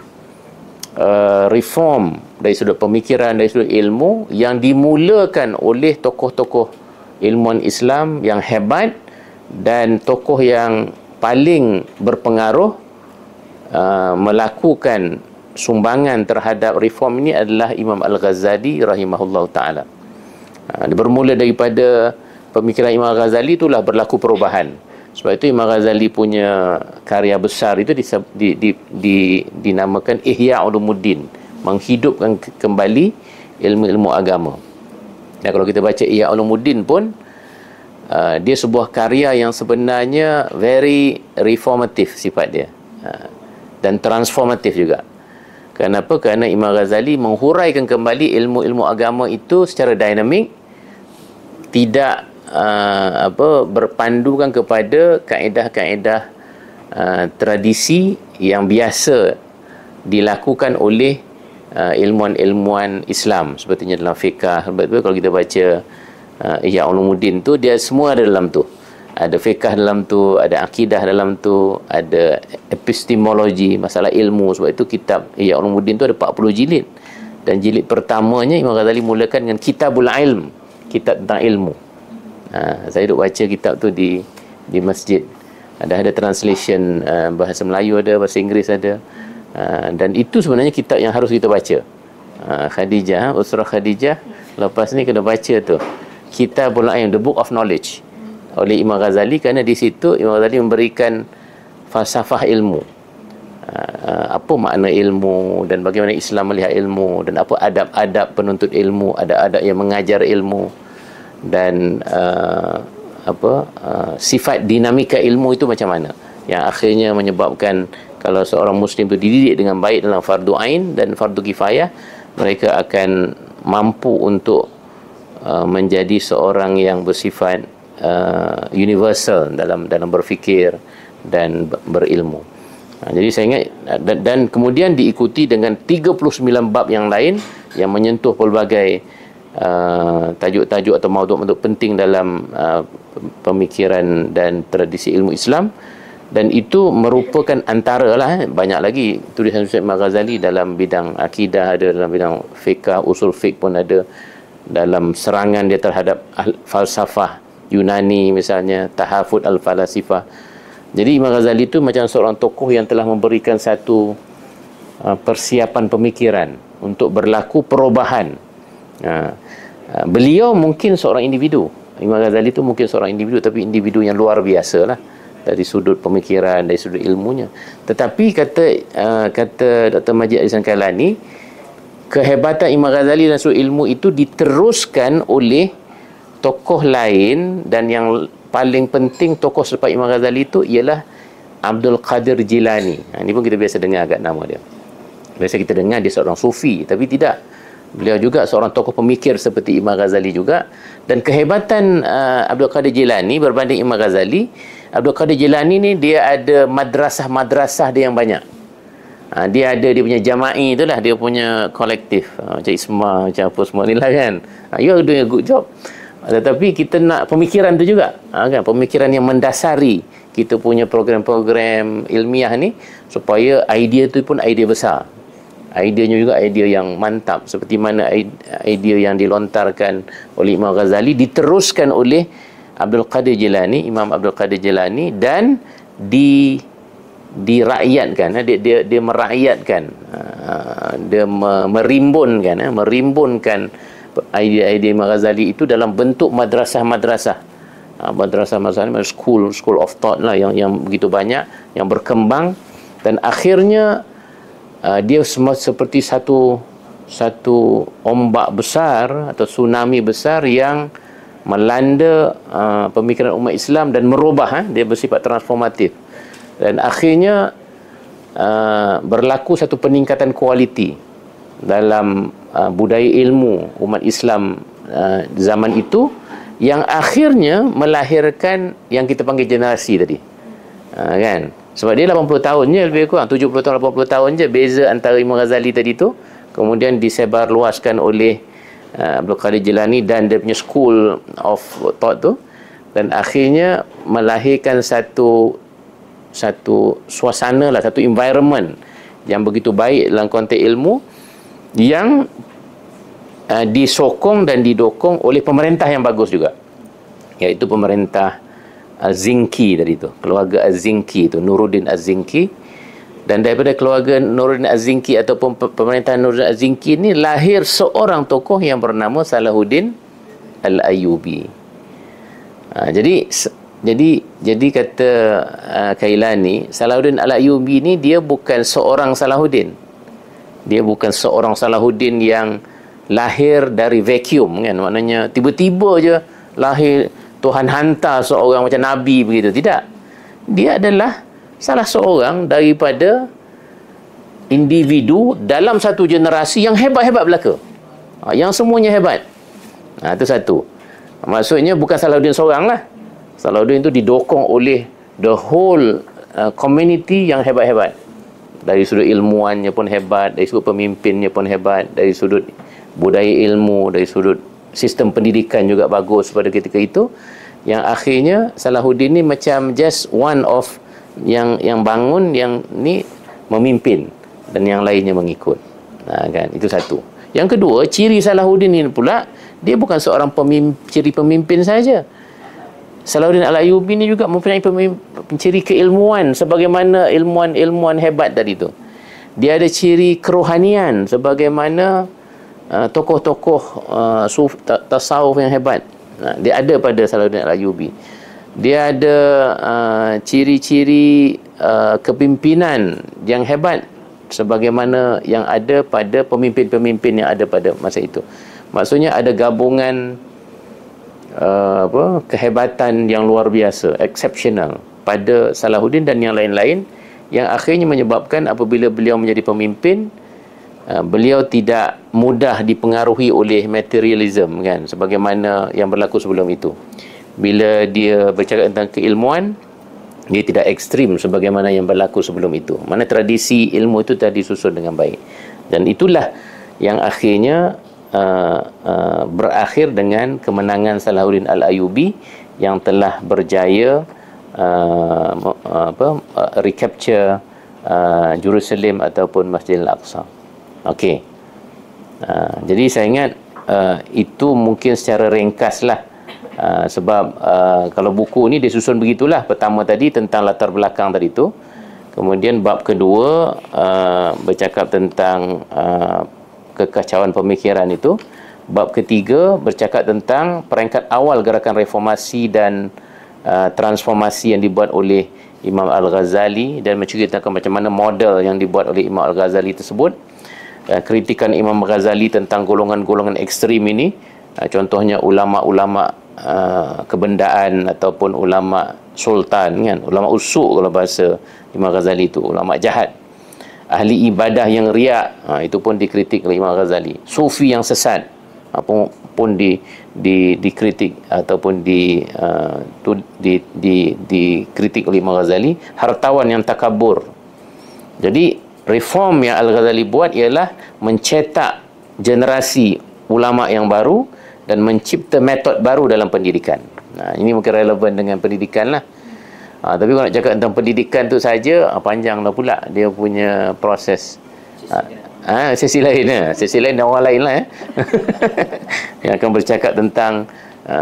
reform dari sudut pemikiran, dari sudut ilmu, yang dimulakan oleh tokoh-tokoh ilmuwan Islam yang hebat, dan tokoh yang paling berpengaruh melakukan sumbangan terhadap reform ini adalah Imam Al-Ghazali rahimahullah ta'ala. Bermula daripada pemikiran Imam Al-Ghazali itulah berlaku perubahan. Sebab itu Imam Ghazali punya karya besar itu dinamakan Ihya Ulumuddin, menghidupkan kembali ilmu-ilmu agama. Dan kalau kita baca Ihya Ulumuddin pun, dia sebuah karya yang sebenarnya very reformatif sifat dia, dan transformatif juga. Kenapa? Kerana Imam Ghazali menghuraikan kembali ilmu-ilmu agama itu secara dinamik, tidak berpandukan kepada kaedah-kaedah tradisi yang biasa dilakukan oleh ilmuwan-ilmuwan Islam, sepertinya dalam fiqah. Sebab itu kalau kita baca Ihya Ulumuddin tu, dia semua ada dalam tu. Ada fiqah dalam tu, ada akidah dalam tu, ada epistemologi, masalah ilmu. Sebab itu kitab Ihya Ulumuddin tu ada 40 jilid. Dan jilid pertamanya Imam Ghazali mulakan dengan Kitabul Ilm, kitab tentang ilmu. Saya duk baca kitab tu di masjid. Ada translation bahasa Melayu ada, bahasa Inggeris ada. Dan itu sebenarnya kitab yang harus kita baca. Khadijah, Usrah Khadijah, lepas ni kena baca tu Kitabul Ilm, The Book of Knowledge, oleh Imam Ghazali, kerana di situ Imam Ghazali memberikan falsafah ilmu. Apa makna ilmu, dan bagaimana Islam melihat ilmu, dan apa adab-adab penuntut ilmu, adab-adab yang mengajar ilmu, dan sifat dinamika ilmu itu macam mana, yang akhirnya menyebabkan kalau seorang Muslim itu dididik dengan baik dalam fardu ain dan fardu kifayah, mereka akan mampu untuk menjadi seorang yang bersifat universal dalam berfikir dan berilmu. Jadi saya ingat, dan kemudian diikuti dengan 39 bab yang lain yang menyentuh pelbagai tajuk-tajuk atau maudhu'-maudhu' penting dalam pemikiran dan tradisi ilmu Islam. Dan itu merupakan antaralah banyak lagi tulisan Imam Ghazali dalam bidang akidah ada, dalam bidang fiqh, usul fiqh pun ada, dalam serangan dia terhadap falsafah Yunani misalnya, tahafud al-falasifah. Jadi Imam Ghazali itu macam seorang tokoh yang telah memberikan satu persiapan pemikiran untuk berlaku perubahan. Beliau mungkin seorang individu. Imam Ghazali itu mungkin seorang individu, tapi individu yang luar biasa lah dari sudut pemikiran, dari sudut ilmunya. Tetapi kata Dr. Majid Ahsan Kailani, kehebatan Imam Ghazali dan sudut ilmu itu diteruskan oleh tokoh lain, dan yang paling penting tokoh selepas Imam Ghazali itu ialah Abdul Qadir Jilani. Ini pun kita biasa dengar agak nama dia. Biasa kita dengar dia seorang sufi, tapi tidak. Beliau juga seorang tokoh pemikir seperti Imam Ghazali juga. Dan kehebatan Abdul Qadir Jilani berbanding Imam Ghazali, Abdul Qadir Jilani ni dia ada madrasah dia yang banyak. Dia ada dia punya jama'i itulah, dia punya kolektif, macam Isma, macam apa semua ni lah kan. You are doing a good job. Tetapi kita nak pemikiran tu juga, kan, pemikiran yang mendasari kita punya program-program ilmiah ni, supaya idea tu pun idea besar, ideanya juga idea yang mantap, seperti mana idea yang dilontarkan oleh Imam Ghazali diteruskan oleh Abdul Qadir Jilani, Imam Abdul Qadir Jilani, dan dirakyatkan, dia merakyatkan, dia merimbunkan idea-idea Imam Ghazali itu dalam bentuk madrasah-madrasah. Madrasah-madrasah ni school of thought lah, yang begitu banyak, yang berkembang, dan akhirnya dia seperti satu ombak besar atau tsunami besar yang melanda pemikiran umat Islam dan merubah, dia bersifat transformatif, dan akhirnya berlaku satu peningkatan kualiti dalam budaya ilmu umat Islam zaman itu, yang akhirnya melahirkan yang kita panggil generasi tadi, kan? Sebab dia 80 tahun je lebih kurang, 70 tahun 80 tahun je beza antara Imam Ghazali tadi tu, kemudian disebar luaskan oleh Abdul Qadir Jilani dan dia punya school of thought tu, dan akhirnya melahirkan satu suasana lah, satu environment yang begitu baik dalam konteks ilmu, yang disokong dan didukung oleh pemerintah yang bagus juga, iaitu pemerintah Az-Zinki tadi tu, keluarga Az-Zinki tu, Nuruddin Az-Zinki. Dan daripada keluarga Nuruddin Az-Zinki ataupun pemerintah Nuruddin Az-Zinki ni lahir seorang tokoh yang bernama Salahuddin Al-Ayyubi. Jadi kata Kailani, Salahuddin Al-Ayyubi ni dia bukan seorang Salahuddin. Dia bukan seorang Salahuddin yang lahir dari vacuum, kan? Maknanya tiba-tiba je lahir, Tuhan hantar seorang macam Nabi begitu. Tidak. Dia adalah salah seorang daripada individu dalam satu generasi yang hebat-hebat belaka. Yang semuanya hebat. Itu satu. Maksudnya bukan Salahuddin seorang lah. Salahuddin itu didokong oleh the whole community yang hebat-hebat. Dari sudut ilmuannya pun hebat, dari sudut pemimpinnya pun hebat, dari sudut budaya ilmu, dari sudut sistem pendidikan juga bagus pada ketika itu, yang akhirnya Salahuddin ni macam just one of yang bangun, yang ni memimpin dan yang lainnya mengikut. Kan, itu satu. Yang kedua, ciri Salahuddin ni pula, dia bukan seorang ciri pemimpin saja. Salahuddin Al-Ayyubi ni juga mempunyai ciri keilmuan sebagaimana ilmuwan hebat tadi tu. Dia ada ciri kerohanian sebagaimana tokoh-tokoh tasawuf yang hebat. Dia ada pada Salahuddin Al-Ayyubi. Dia ada ciri-ciri kepimpinan yang hebat sebagaimana yang ada pada pemimpin-pemimpin yang ada pada masa itu. Maksudnya ada gabungan kehebatan yang luar biasa, exceptional pada Salahuddin dan yang lain-lain, yang akhirnya menyebabkan apabila beliau menjadi pemimpin, beliau tidak mudah dipengaruhi oleh materialism, kan, sebagaimana yang berlaku sebelum itu. Bila dia bercakap tentang keilmuan, dia tidak ekstrim sebagaimana yang berlaku sebelum itu. Mana tradisi ilmu itu telah disusun dengan baik, dan itulah yang akhirnya berakhir dengan kemenangan Salahuddin Al-Ayyubi yang telah berjaya recapture Jerusalem ataupun Masjidil Aqsa. Okey. Jadi saya ingat itu mungkin secara ringkas lah. Sebab kalau buku ni dia susun begitulah. Pertama tadi tentang latar belakang tadi tu. Kemudian bab kedua bercakap tentang kekacauan pemikiran itu. Bab ketiga bercakap tentang peringkat awal gerakan reformasi dan transformasi yang dibuat oleh Imam Al-Ghazali, dan menceritakan macam mana model yang dibuat oleh Imam Al-Ghazali tersebut. Kritikan Imam Al-Ghazali tentang golongan-golongan ekstrim ini, contohnya ulama-ulama kebendaan ataupun ulama sultan, kan, ulama usuk kalau bahasa Imam Ghazali itu, ulama jahat. Ahli ibadah yang riak, itu pun dikritik oleh Imam Ghazali. Sufi yang sesat pun dikritik ataupun dikritik oleh Imam Ghazali. Hartawan yang takabur. Jadi reform yang Al-Ghazali buat ialah mencetak generasi ulama yang baru dan mencipta metod baru dalam pendidikan. Ini mungkin relevan dengan pendidikan lah. Tapi kalau nak cakap tentang pendidikan tu saja, panjang lah pula dia punya proses. Sesi lain, sesi lain dan orang lain lah yang akan bercakap tentang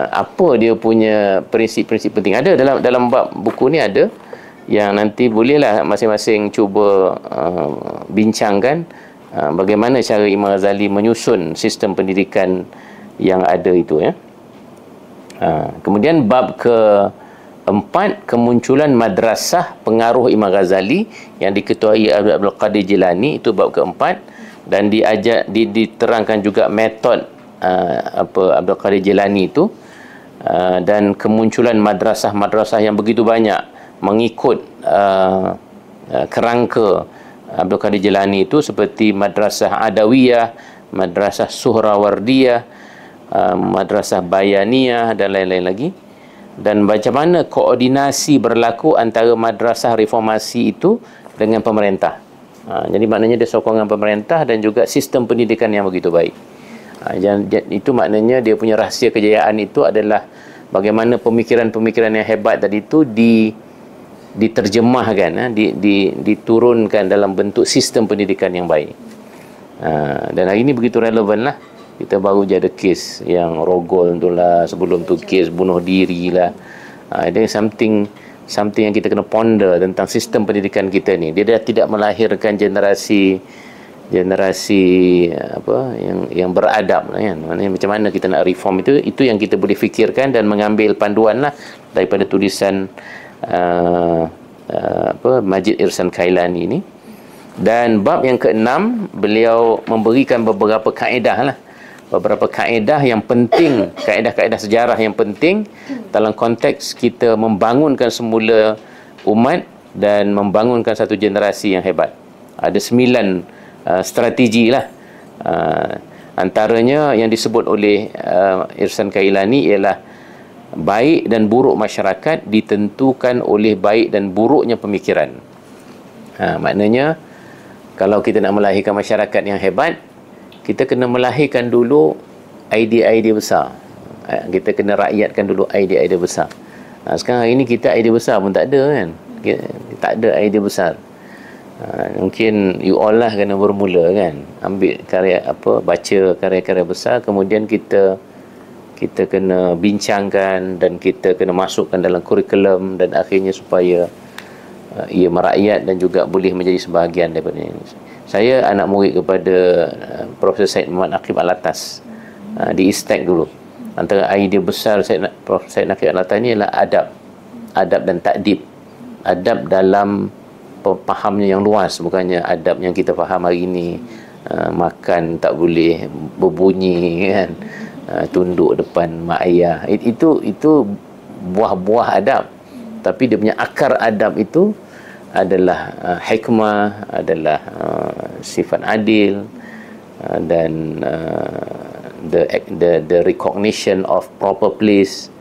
apa dia punya prinsip-prinsip penting. Ada dalam bab buku ni ada yang nanti bolehlah masing-masing cuba bincangkan bagaimana cara Imam Ghazali menyusun sistem pendidikan yang ada itu, ya. Kemudian bab keempat, kemunculan madrasah pengaruh Imam Ghazali yang diketuai Abdul Qadir Jilani, itu bab keempat, dan diterangkan juga metod Abdul Qadir Jilani itu, dan kemunculan madrasah-madrasah yang begitu banyak mengikut kerangka Abdul Qadir Jilani itu, seperti Madrasah Adawiyah, Madrasah Suhrawardiyah, Madrasah Bayaniyah dan lain-lain lagi. Dan macam mana koordinasi berlaku antara madrasah reformasi itu dengan pemerintah. Jadi maknanya dia sokongan pemerintah dan juga sistem pendidikan yang begitu baik. Itu maknanya dia punya rahsia kejayaan itu adalah bagaimana pemikiran-pemikiran yang hebat tadi itu diterjemahkan, diturunkan dalam bentuk sistem pendidikan yang baik. Dan hari ini begitu relevan lah. Kita baru je ada kes yang Rogol tu lah, sebelum tu kes bunuh diri lah. Ada something yang kita kena ponder tentang sistem pendidikan kita ni. Dia dah tidak melahirkan generasi yang beradab lah, kan. Maknanya macam mana kita nak reform itu yang kita boleh fikirkan dan mengambil panduan lah daripada tulisan Majid Irsan Kailani ni. Dan bab yang keenam, beliau memberikan beberapa kaedah lah, beberapa kaedah yang penting, kaedah-kaedah sejarah yang penting dalam konteks kita membangunkan semula umat dan membangunkan satu generasi yang hebat. Ada 9 strategi lah. Antaranya yang disebut oleh Irsan Kailani ialah baik dan buruk masyarakat ditentukan oleh baik dan buruknya pemikiran. Maknanya kalau kita nak melahirkan masyarakat yang hebat, kita kena melahirkan dulu idea-idea besar. Kita kena rakyatkan dulu idea-idea besar. Sekarang hari ini kita idea besar pun tak ada, kan. Tak ada idea besar. Mungkin you all lah kena bermula, kan. Ambil baca karya-karya besar, kemudian kita kena bincangkan dan kita kena masukkan dalam kurikulum, dan akhirnya supaya ia merakyat dan juga boleh menjadi sebahagian daripada ini. Saya anak murid kepada Profesor Syed Muhammad Naqib Al-Atas di ISTEC dulu. Antara idea besar Prof. Syed Naqib Al-Atas ni adalah adab dan takdib. Adab dalam pahamnya yang luas, bukannya adab yang kita faham hari ini, makan tak boleh berbunyi, kan, tunduk depan mak ayah. Itu buah-buah adab. Tapi dia punya akar adab itu adalah hikmah, adalah sifat adil, dan the recognition of proper place,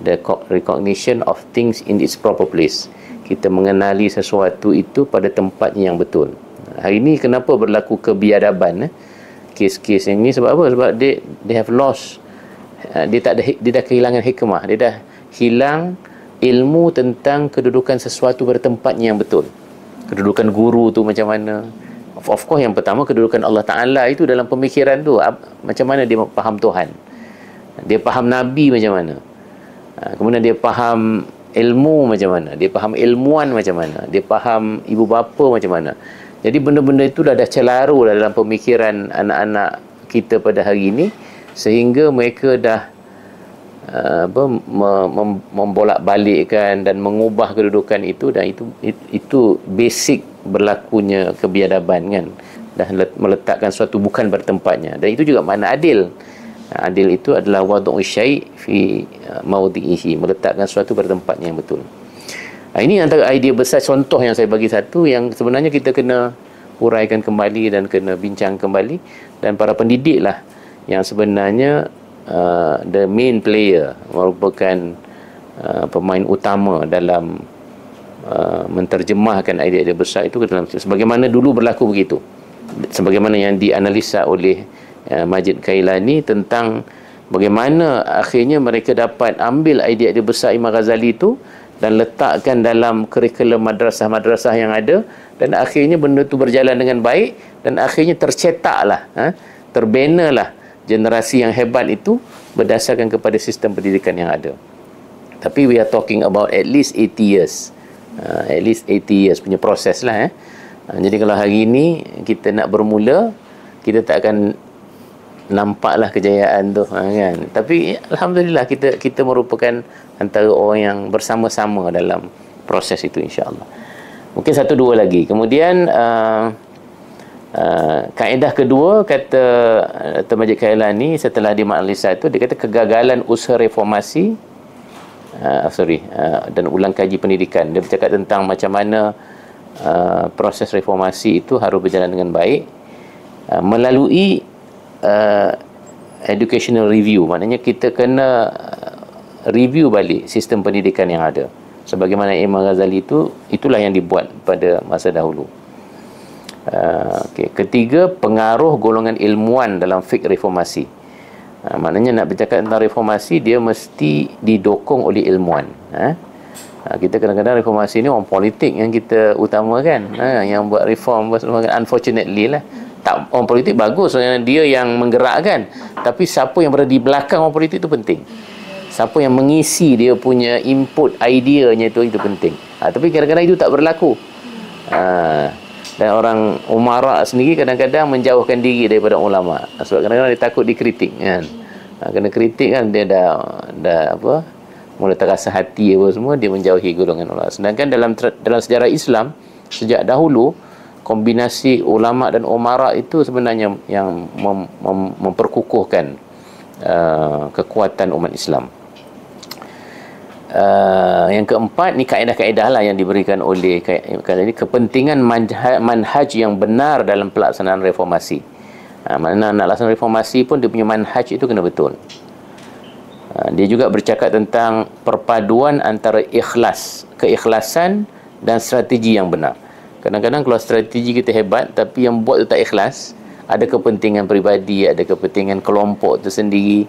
the recognition of things in its proper place. Kita mengenali sesuatu itu pada tempatnya yang betul. Hari ini kenapa berlaku kebiadaban, kes-kes yang ini, sebab apa? Sebab they have lost, dia dah kehilangan hikmah, dia dah hilang ilmu tentang kedudukan sesuatu pada tempatnya yang betul. Kedudukan guru tu macam mana, of course yang pertama kedudukan Allah Ta'ala itu dalam pemikiran tu, macam mana dia faham Tuhan, dia faham Nabi macam mana, kemudian dia faham ilmu macam mana, dia faham ilmuwan macam mana, dia faham ibu bapa macam mana. Jadi benda-benda itu dah celaru dalam pemikiran anak-anak kita pada hari ini, sehingga mereka dah membolak-balikkan dan mengubah kedudukan itu, dan itu basic berlakunya kebiadaban kan, dan meletakkan suatu bukan bertempatnya. Dan itu juga makna adil. Adil itu adalah wadu'u syai' fi maudhi'ihi, meletakkan suatu bertempatnya yang betul. Ini antara idea besar, contoh yang saya bagi satu yang sebenarnya kita kena uraikan kembali dan kena bincang kembali, dan para pendidik lah yang sebenarnya the main player, merupakan pemain utama dalam menterjemahkan idea-idea besar itu ke dalam, sebagaimana dulu berlaku begitu, sebagaimana yang dianalisa oleh Majid Kailani tentang bagaimana akhirnya mereka dapat ambil idea-idea besar Imam Ghazali itu dan letakkan dalam kurikulum madrasah-madrasah yang ada, dan akhirnya benda itu berjalan dengan baik, dan akhirnya tercetaklah, terbenalah generasi yang hebat itu berdasarkan kepada sistem pendidikan yang ada. Tapi we are talking about at least 80 years. At least 80 years punya proses lah. Jadi kalau hari ini kita nak bermula, kita tak akan nampaklah kejayaan tu kan. Tapi alhamdulillah kita merupakan antara orang yang bersama-sama dalam proses itu, insya-Allah. Mungkin satu dua lagi. Kemudian kaedah kedua kata Dr. Majid Kailani setelah dianalisa itu, dia kata kegagalan usaha reformasi dan ulang kaji pendidikan. Dia bercakap tentang macam mana proses reformasi itu harus berjalan dengan baik melalui educational review. Maknanya kita kena review balik sistem pendidikan yang ada, sebagaimana Imam Ghazali itulah yang dibuat pada masa dahulu. Ketiga, pengaruh golongan ilmuwan dalam fiqh reformasi. Maknanya nak bercakap tentang reformasi, dia mesti didokong oleh ilmuwan. Kita kadang-kadang reformasi ni orang politik yang kita utamakan, yang buat reform, unfortunately lah. Tak, orang politik bagus, dia yang menggerakkan, tapi siapa yang berada di belakang orang politik itu penting. Siapa yang mengisi dia punya input ideanya itu penting. Tapi kadang-kadang itu tak berlaku. Dan orang umara sendiri kadang-kadang menjauhkan diri daripada ulama, sebab kadang-kadang dia takut dikritik kan. Kena kritik kan, dia dah mula terasa hati apa semua, dia menjauhi golongan ulama. Sedangkan dalam sejarah Islam sejak dahulu, kombinasi ulama dan umara itu sebenarnya yang memperkukuhkan kekuatan umat Islam. Yang keempat, ni kaedah-kaedah lah yang diberikan oleh ini, kepentingan manhaj yang benar dalam pelaksanaan reformasi. Mana nak laksanakan reformasi pun dia punya manhaj itu kena betul. Dia juga bercakap tentang perpaduan antara keikhlasan dan strategi yang benar. Kadang-kadang kalau strategi kita hebat tapi yang buat tu tak ikhlas, ada kepentingan peribadi, ada kepentingan kelompok tersendiri,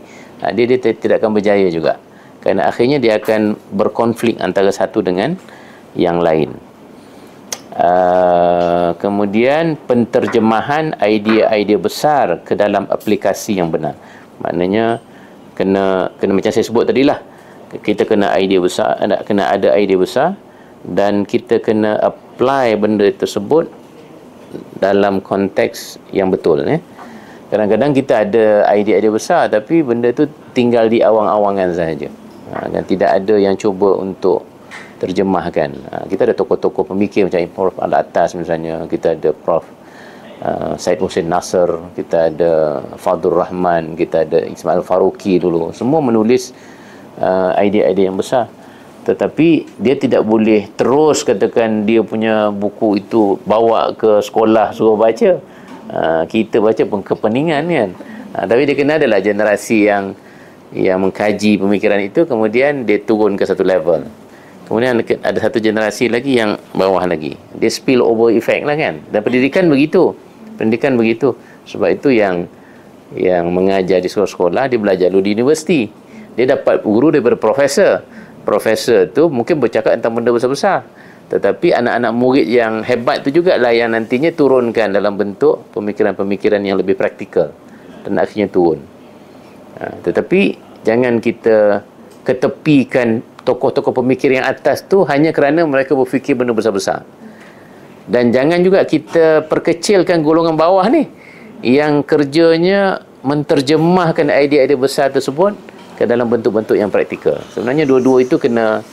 dia tidak akan berjaya juga. Kerana akhirnya dia akan berkonflik antara satu dengan yang lain. Kemudian penterjemahan idea-idea besar ke dalam aplikasi yang benar. Maknanya kena macam saya sebut tadilah, kita kena idea besar, kena ada idea besar, dan kita kena apply benda tersebut dalam konteks yang betul. Kadang-kadang kita ada idea-idea besar tapi benda tu tinggal di awang-awangan sahaja, dan tidak ada yang cuba untuk terjemahkan. Kita ada tokoh-tokoh pemikir macam Prof. Al-Attas misalnya, kita ada Prof. Syed Hussein Nasr, kita ada Fadlur Rahman, kita ada Ismail Faruqi dulu. Semua menulis idea-idea yang besar. Tetapi dia tidak boleh terus katakan dia punya buku itu bawa ke sekolah suruh baca. Kita baca pun kepeningan kan. Tapi dia kena adalah generasi yang mengkaji pemikiran itu, kemudian dia turun ke satu level. Kemudian ada satu generasi lagi yang bawah lagi. Dia spill over effect lah kan. Dan pendidikan begitu. Sebab itu yang mengajar di sekolah-sekolah, dia belajar dulu di universiti. Dia dapat guru daripada profesor. Profesor tu mungkin bercakap tentang benda besar-besar, tetapi anak-anak murid yang hebat tu jugalah yang nantinya turunkan dalam bentuk pemikiran-pemikiran yang lebih praktikal dan akhirnya turun. Tetapi jangan kita ketepikan tokoh-tokoh pemikir yang atas tu hanya kerana mereka berfikir benda besar-besar. Dan jangan juga kita perkecilkan golongan bawah ni yang kerjanya menterjemahkan idea-idea besar tersebut ke dalam bentuk-bentuk yang praktikal. Sebenarnya dua-dua itu kena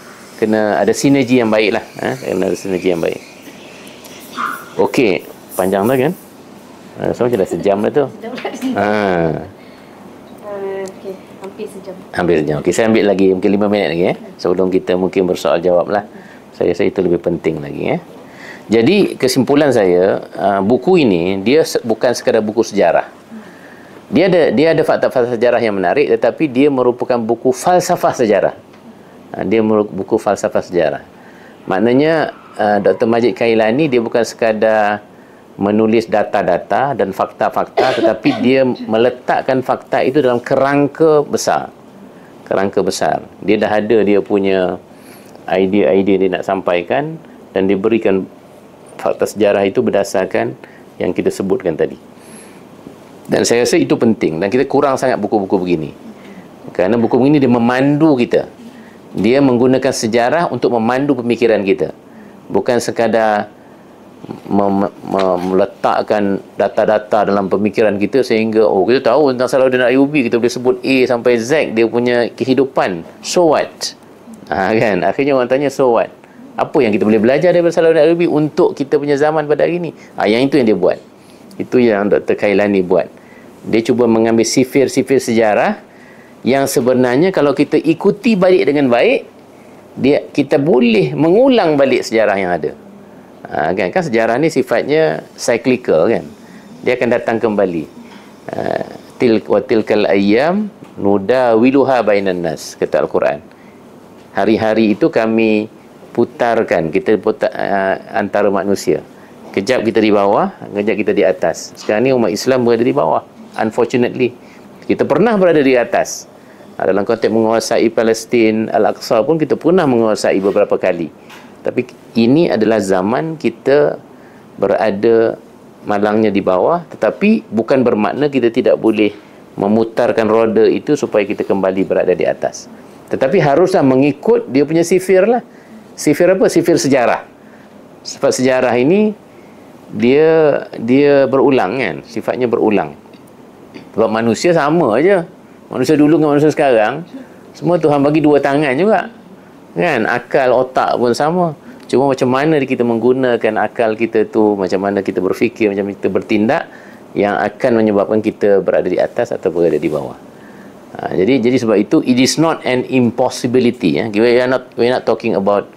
ada sinergi yang baik lah. Kena ada sinergi yang baik. Okey, panjang dah kan? So macam dah sejam dah tu. Okey, hampir sejam. Hampir sejam. Okey, saya ambil lagi mungkin 5 minit lagi sebelum kita mungkin bersoal jawab lah. Saya rasa itu lebih penting lagi Jadi kesimpulan saya, buku ini dia bukan sekadar buku sejarah. Dia ada fakta-fakta sejarah yang menarik, tetapi dia merupakan buku falsafah sejarah. Dia buku falsafah sejarah. Maknanya Dr. Majid Kailani dia bukan sekadar menulis data-data dan fakta-fakta, tetapi dia meletakkan fakta itu dalam kerangka besar. Kerangka besar. Dia dah ada dia punya idea-idea dia nak sampaikan dan diberikan fakta sejarah itu berdasarkan yang kita sebutkan tadi. Dan saya rasa itu penting dan kita kurang sangat buku-buku begini. Kerana buku begini dia memandu kita. Dia menggunakan sejarah untuk memandu pemikiran kita. Bukan sekadar meletakkan data-data dalam pemikiran kita sehingga kita tahu tentang Salahuddin Ayyubi, kita boleh sebut A sampai Z dia punya kehidupan. So what? Kan? Akhirnya orang tanya so what? Apa yang kita boleh belajar daripada Salahuddin Ayyubi untuk kita punya zaman pada hari ini? Yang itu yang dia buat. Itu yang Dr. Kailani buat. Dia cuba mengambil sifir-sifir sejarah yang sebenarnya kalau kita ikuti balik dengan baik, kita boleh mengulang balik sejarah yang ada. Kan sejarah ni sifatnya cyclical kan. Dia akan datang kembali. Tilkal ayyam nudawiluha bainan nas, kata Al-Quran. Hari-hari itu kami putarkan, kita putar antara manusia. Kejap kita di bawah, kejap kita di atas. Sekarang ni umat Islam berada di bawah. Unfortunately, kita pernah berada di atas. Dalam konteks menguasai Palestin, Al-Aqsa pun kita pernah menguasai beberapa kali. Tapi ini adalah zaman kita berada malangnya di bawah, tetapi bukan bermakna kita tidak boleh memutarkan roda itu supaya kita kembali berada di atas. Tetapi haruslah mengikut dia punya sifir lah. Sifir apa? Sifir sejarah. Sifat sejarah ini dia berulang kan, sifatnya berulang. Sebab manusia sama aja. Manusia dulu dengan manusia sekarang, semua Tuhan bagi dua tangan juga. Kan? Akal, otak pun sama. Cuma macam mana kita menggunakan akal kita tu, macam mana kita berfikir, macam mana kita bertindak yang akan menyebabkan kita berada di atas atau berada di bawah. Jadi sebab itu it is not an impossibility. We're not talking about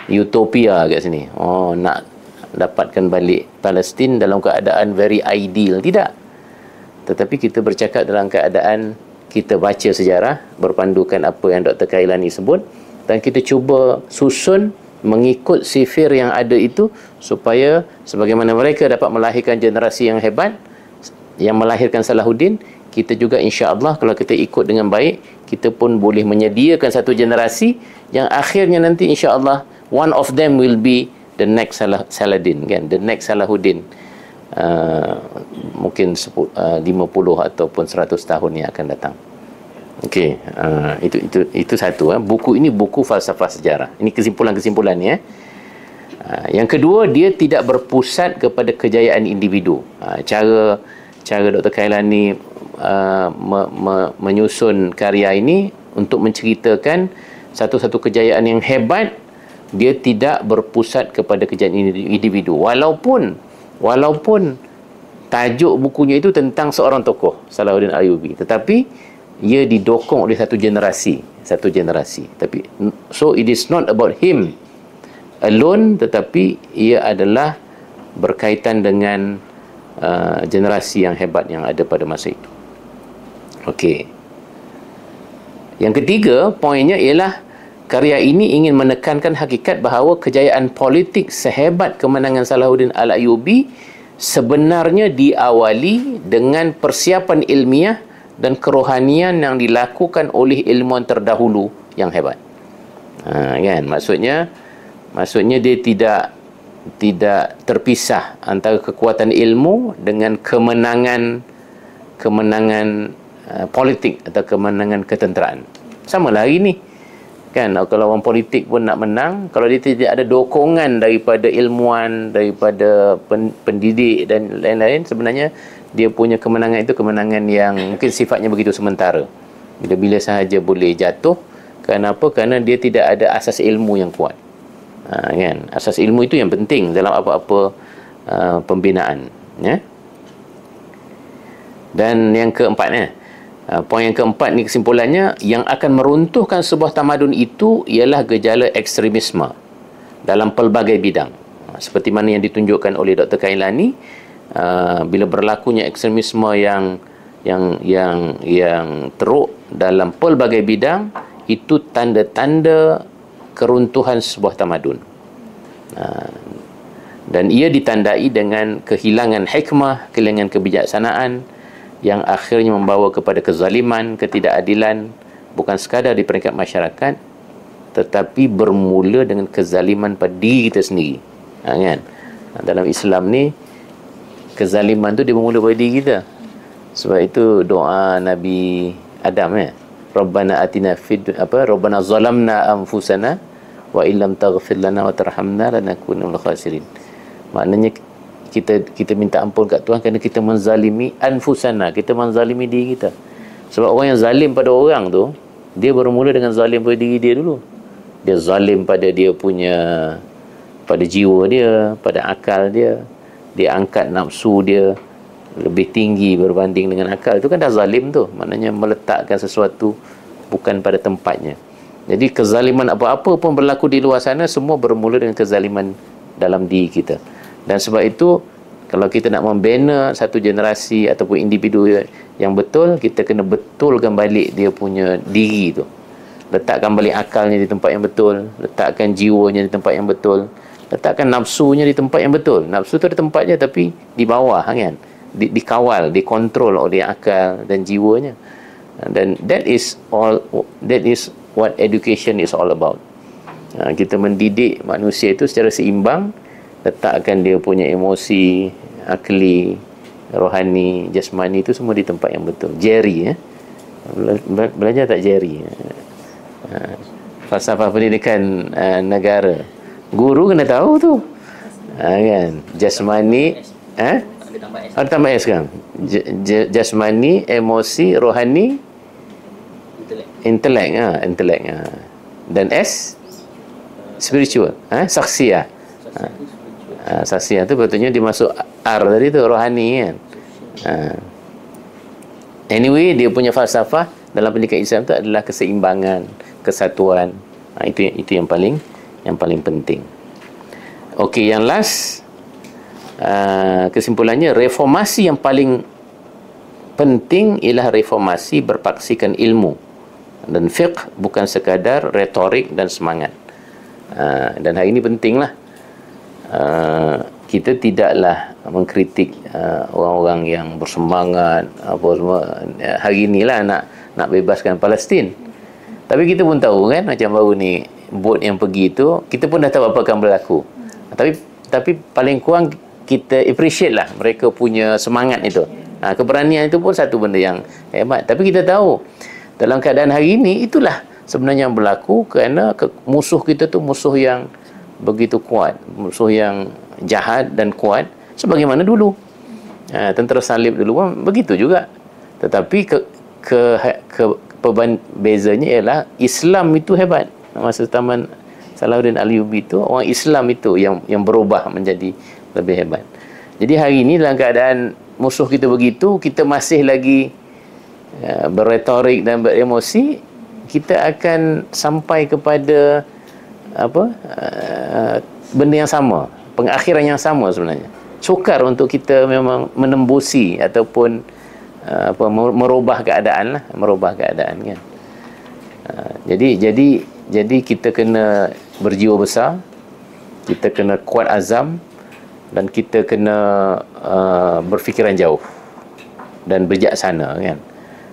utopia kat sini. Nak dapatkan balik Palestin dalam keadaan very ideal. Tidak. Tetapi kita bercakap dalam keadaan kita baca sejarah berpandukan apa yang Dr. Kailani sebut dan kita cuba susun mengikut sifir yang ada itu supaya sebagaimana mereka dapat melahirkan generasi yang hebat yang melahirkan Salahuddin, kita juga insya-Allah kalau kita ikut dengan baik, kita pun boleh menyediakan satu generasi yang akhirnya nanti insya-Allah one of them will be the next Salahuddin kan, the next Salahuddin. Mungkin 50 ataupun 100 tahun yang akan datang. Okey, itu satu. Buku ini buku falsafah sejarah. Ini kesimpulan-kesimpulan ni. Yang kedua, dia tidak berpusat kepada kejayaan individu. Cara Dr. Kailani menyusun karya ini untuk menceritakan satu-satu kejayaan yang hebat, dia tidak berpusat kepada kejayaan individu. Walaupun tajuk bukunya itu tentang seorang tokoh, Salahuddin Ayyubi, tetapi ia didokong oleh satu generasi. Tapi so it is not about him alone, tetapi ia adalah berkaitan dengan generasi yang hebat yang ada pada masa itu. Okey. Yang ketiga, poinnya ialah karya ini ingin menekankan hakikat bahawa kejayaan politik sehebat kemenangan Salahuddin Al-Ayyubi sebenarnya diawali dengan persiapan ilmiah dan kerohanian yang dilakukan oleh ilmuwan terdahulu yang hebat. Kan? Maksudnya Maksudnya dia tidak terpisah antara kekuatan ilmu dengan kemenangan politik atau kemenangan ketenteraan. Sama lah hari ni kan, kalau orang politik pun nak menang, kalau dia tidak ada dokongan daripada ilmuwan, daripada pendidik dan lain-lain, sebenarnya dia punya kemenangan itu kemenangan yang mungkin sifatnya begitu sementara, bila sahaja boleh jatuh. Kenapa? Kerana dia tidak ada asas ilmu yang kuat. Kan, asas ilmu itu yang penting dalam apa-apa pembinaan, ya. Dan yang keempatnya, poin yang keempat ni kesimpulannya, yang akan meruntuhkan sebuah tamadun itu ialah gejala ekstremisme dalam pelbagai bidang. Seperti mana yang ditunjukkan oleh Dr. Kailani, bila berlakunya ekstremisme yang teruk dalam pelbagai bidang, itu tanda-tanda keruntuhan sebuah tamadun. Dan ia ditandai dengan kehilangan hikmah, kehilangan kebijaksanaan, yang akhirnya membawa kepada kezaliman, ketidakadilan, bukan sekadar di peringkat masyarakat, tetapi bermula dengan kezaliman pada diri kita sendiri. Kan? Dalam Islam ni, kezaliman tu dia bermula pada diri kita. Sebab itu doa Nabi Adam, Rabbana atina Rabbana zalamna anfusana wa illam taghfir lana wa tarhamna lanakunanna minal khasirin. Maknanya kita minta ampun kat Tuhan kerana kita menzalimi anfusana, kita menzalimi diri kita. Sebab orang yang zalim pada orang tu, dia bermula dengan zalim pada diri dia dulu. Dia zalim pada dia punya, pada jiwa dia, pada akal dia. Dia angkat nafsu dia lebih tinggi berbanding dengan akal. Itu kan dah zalim tu. Maknanya meletakkan sesuatu bukan pada tempatnya. Jadi kezaliman apa-apa pun berlaku di luar sana, semua bermula dengan kezaliman dalam diri kita. Dan sebab itu, kalau kita nak membina satu generasi ataupun individu yang betul, kita kena betulkan balik dia punya diri tu. Letakkan balik akalnya di tempat yang betul, letakkan jiwanya di tempat yang betul, letakkan nafsunya di tempat yang betul. Nafsu tu ada tempatnya, tapi di bawah, kan? Dikawal, dikontrol oleh akal dan jiwanya. Dan that is what education is all about. Kita mendidik manusia itu secara seimbang, letakkan dia punya emosi, akli, rohani, jasmani itu semua di tempat yang betul. Jerry, belajar tak Jerry? Falsafah pendidikan negara. Guru kena tahu tu. Kan? Jasmani, ada tambah S kan? Jasmani, emosi, rohani, intelek. Dan S, spiritual. Saksiah. Saksiah tu betulnya dimasuk R tadi tu, rohani kan. Anyway, dia punya falsafah dalam pendidikan Islam tu adalah keseimbangan, kesatuan. Itu yang paling penting. Okey, yang last, kesimpulannya, reformasi yang paling penting ialah reformasi berpaksikan ilmu dan fiqh, bukan sekadar retorik dan semangat. Dan hari ini pentinglah, kita tidaklah mengkritik orang-orang yang bersemangat apa semua hari inilah nak bebaskan Palestin. Tapi kita pun tahu kan, macam baru ni bot yang pergi tu, kita pun dah tahu apa akan berlaku. Tapi paling kurang kita appreciate lah mereka punya semangat itu. Keberanian itu pun satu benda yang hebat. Tapi kita tahu dalam keadaan hari ini, itulah sebenarnya yang berlaku kerana musuh kita tu musuh yang begitu kuat, musuh yang jahat dan kuat sebagaimana dulu. Tentera salib dulu pun begitu juga. Tetapi bezanya ialah Islam itu hebat. Masa zaman Salahuddin Ayyubi itu, orang Islam itu yang berubah menjadi lebih hebat. Jadi hari ini dalam keadaan musuh kita begitu, kita masih lagi berretorik dan beremosi, kita akan sampai kepada benda yang sama, pengakhiran yang sama sebenarnya. Sukar untuk kita memang menembusi ataupun merubah keadaan kan. Jadi kita kena berjiwa besar, kita kena kuat azam, dan kita kena berfikiran jauh dan bijaksana kan.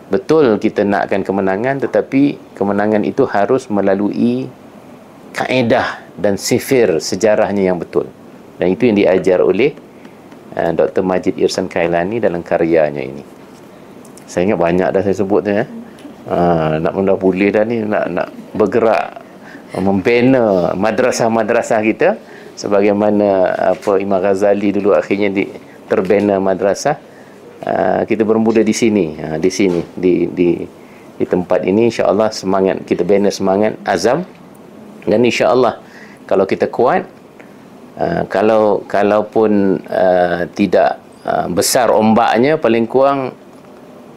Betul kita nakkan kemenangan, tetapi kemenangan itu harus melalui kaedah dan sifir sejarahnya yang betul. Dan itu yang diajar oleh Dr. Majid Irsan Kailani dalam karyanya ini. Saya ingat banyak dah saya sebut tu ya. Nak boleh dah ni nak bergerak membina madrasah-madrasah kita sebagaimana Imam Ghazali dulu akhirnya terbina madrasah. Kita bermula di sini, di tempat ini, insya-Allah semangat kita bina, semangat azam, dan insya-Allah kalau kita kuat, kalaupun tidak besar ombaknya, paling kurang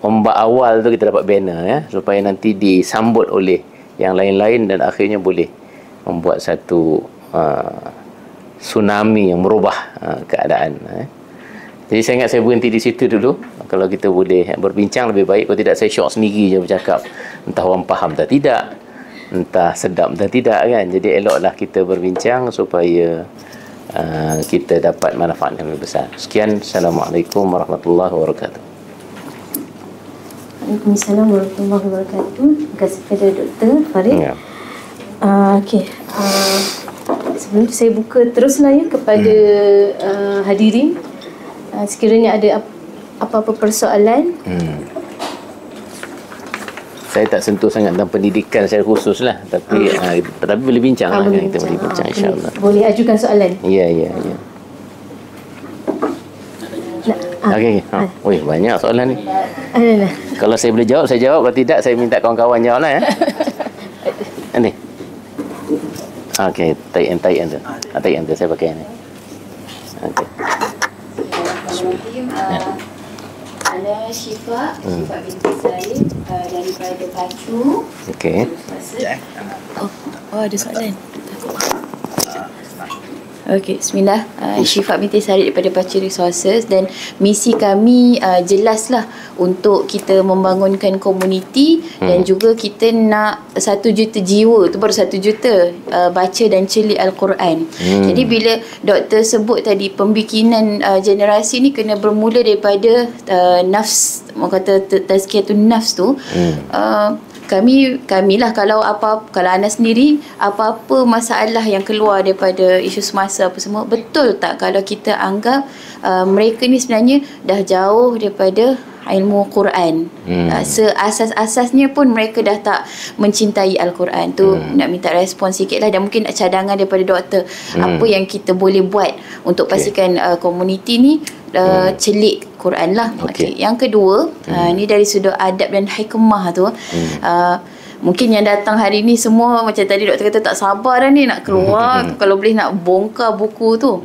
ombak awal tu kita dapat bina ya, supaya nanti disambut oleh yang lain-lain dan akhirnya boleh membuat satu tsunami yang merubah keadaan. Jadi saya ingat saya berhenti di situ dulu. Kalau kita boleh berbincang lebih baik. Kalau tidak, saya syok sendiri je bercakap. Entah orang faham atau tidak, entah sedap atau tidak kan. Jadi eloklah kita berbincang supaya kita dapat manfaat yang lebih besar. Sekian. Assalamualaikum warahmatullahi wabarakatuh. Waalaikumsalam warahmatullahi wabarakatuh. Terima kasih kepada Dr. Farid. Ya. Okey. Sebelum tu saya buka teruslah ya kepada hadirin. Sekiranya ada apa-apa persoalan. Saya tak sentuh sangat tentang pendidikan secara khusus lah. Tapi boleh bincang lah kan. Kita boleh bincang insya-Allah. Boleh ajukan soalan. Ya. Okey. Wih, banyak soalan ni. Kalau saya boleh jawab, saya jawab. Kalau tidak, saya minta kawan-kawan jawab lah ya. Ini. Okey, tayan tu. Tayan tu saya pakai ni. Okey. Ana Syifa binti Said daripada Pacu. Okey. Ada soalan. Okey, bismillah. Syifa binti Said daripada Pacu Resources, dan misi kami jelaslah untuk kita membangunkan komuniti dan juga kita nak 1 juta jiwa, tu baru 1 juta baca dan celik Al-Quran. Jadi bila doktor sebut tadi pembikinan generasi ni kena bermula daripada nafs, orang kata tazkiyatun nafs tu. Kami lah, kalau Ana sendiri apa-apa masalah yang keluar daripada isu semasa apa semua, betul tak kalau kita anggap mereka ni sebenarnya dah jauh daripada ilmu Quran. Seasas-asasnya pun mereka dah tak mencintai Al-Quran tu. Nak minta respon sikit lah, dan mungkin cadangan daripada doktor apa yang kita boleh buat untuk pastikan komuniti ni celik Quran lah. Okay. Yang kedua, ni dari sudut adab dan hikmah tu. Mungkin yang datang hari ni semua macam tadi doktor kata tak sabar dah ni nak keluar kalau boleh nak bongkar buku tu.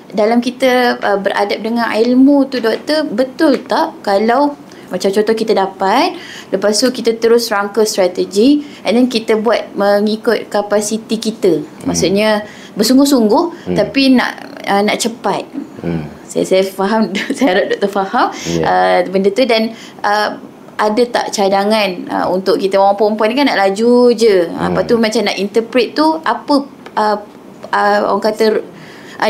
Dalam kita beradab dengan ilmu tu doktor, betul tak kalau macam contoh kita dapat, lepas tu kita terus rangka strategi and then kita buat mengikut kapasiti kita. Maksudnya bersungguh-sungguh tapi nak cepat. Saya faham, saya harap doktor faham benda tu. Dan ada tak cadangan untuk kita orang perempuan ni kan nak laju je. Lepas tu macam nak interpret tu apa orang kata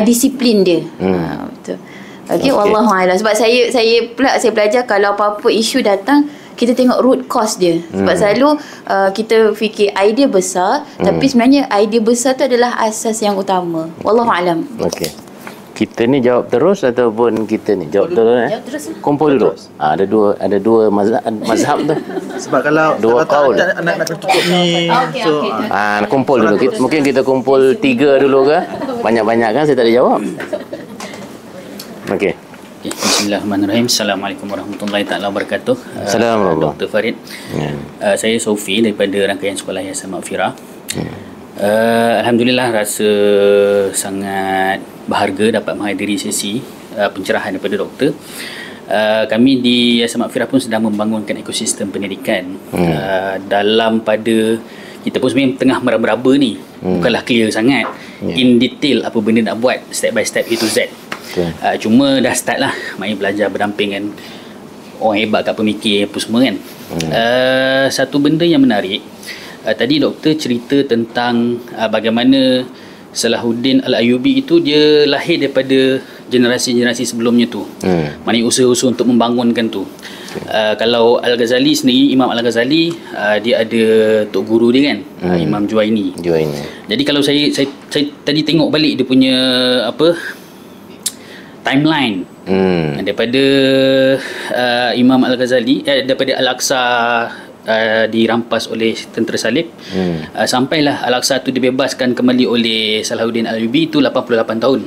disiplin dia. Betul. Okay. Wallahualam. Sebab saya belajar kalau apa-apa isu datang, kita tengok root cause dia. Sebab selalu kita fikir idea besar, tapi sebenarnya idea besar tu adalah asas yang utama. Wallahualam. Okey. Kita ni jawab terus ataupun kita ni jawab terus Jawab terus. Kumpul dulu. Ada dua mazhab tu. Sebab kalau dua kaul nak tutup ni. Kumpul dulu. Mungkin kita kumpul 3 dulu ke? Banyak-banyak kan saya tak ada jawab. Okey. Bismillahirrahmanirrahim. Assalamualaikum warahmatullahi taala wabarakatuh. Assalamualaikum. Dr. Farid. Saya Sofi daripada rangkaian Sekolah Yayasan Maghfirah. Alhamdulillah, rasa sangat berharga dapat menghadiri sesi pencerahan daripada doktor. Kami di Yayasan Maghfirah pun sedang membangunkan ekosistem pendidikan. Dalam pada kita pun sebenarnya tengah meraba-raba ni, bukanlah clear sangat in detail apa benda nak buat step by step A to Z. Cuma dah start lah, maknanya belajar berdamping dengan orang hebat kat pemikir apa semua kan. Satu benda yang menarik, tadi doktor cerita tentang bagaimana Salahuddin Al-Ayyubi itu dia lahir daripada generasi-generasi sebelumnya tu. Maknanya usaha-usaha untuk membangunkan tu. Kalau Al-Ghazali sendiri, Imam Al-Ghazali, dia ada tok guru dia kan, Imam Juwaini. Jadi kalau saya tadi tengok balik dia punya timeline daripada Imam Al-Ghazali, daripada Al-Aqsa dirampas oleh tentera salib, sampailah Al-Aqsa tu dibebaskan kembali oleh Salahuddin Al-Ayyubi, itu 88 tahun.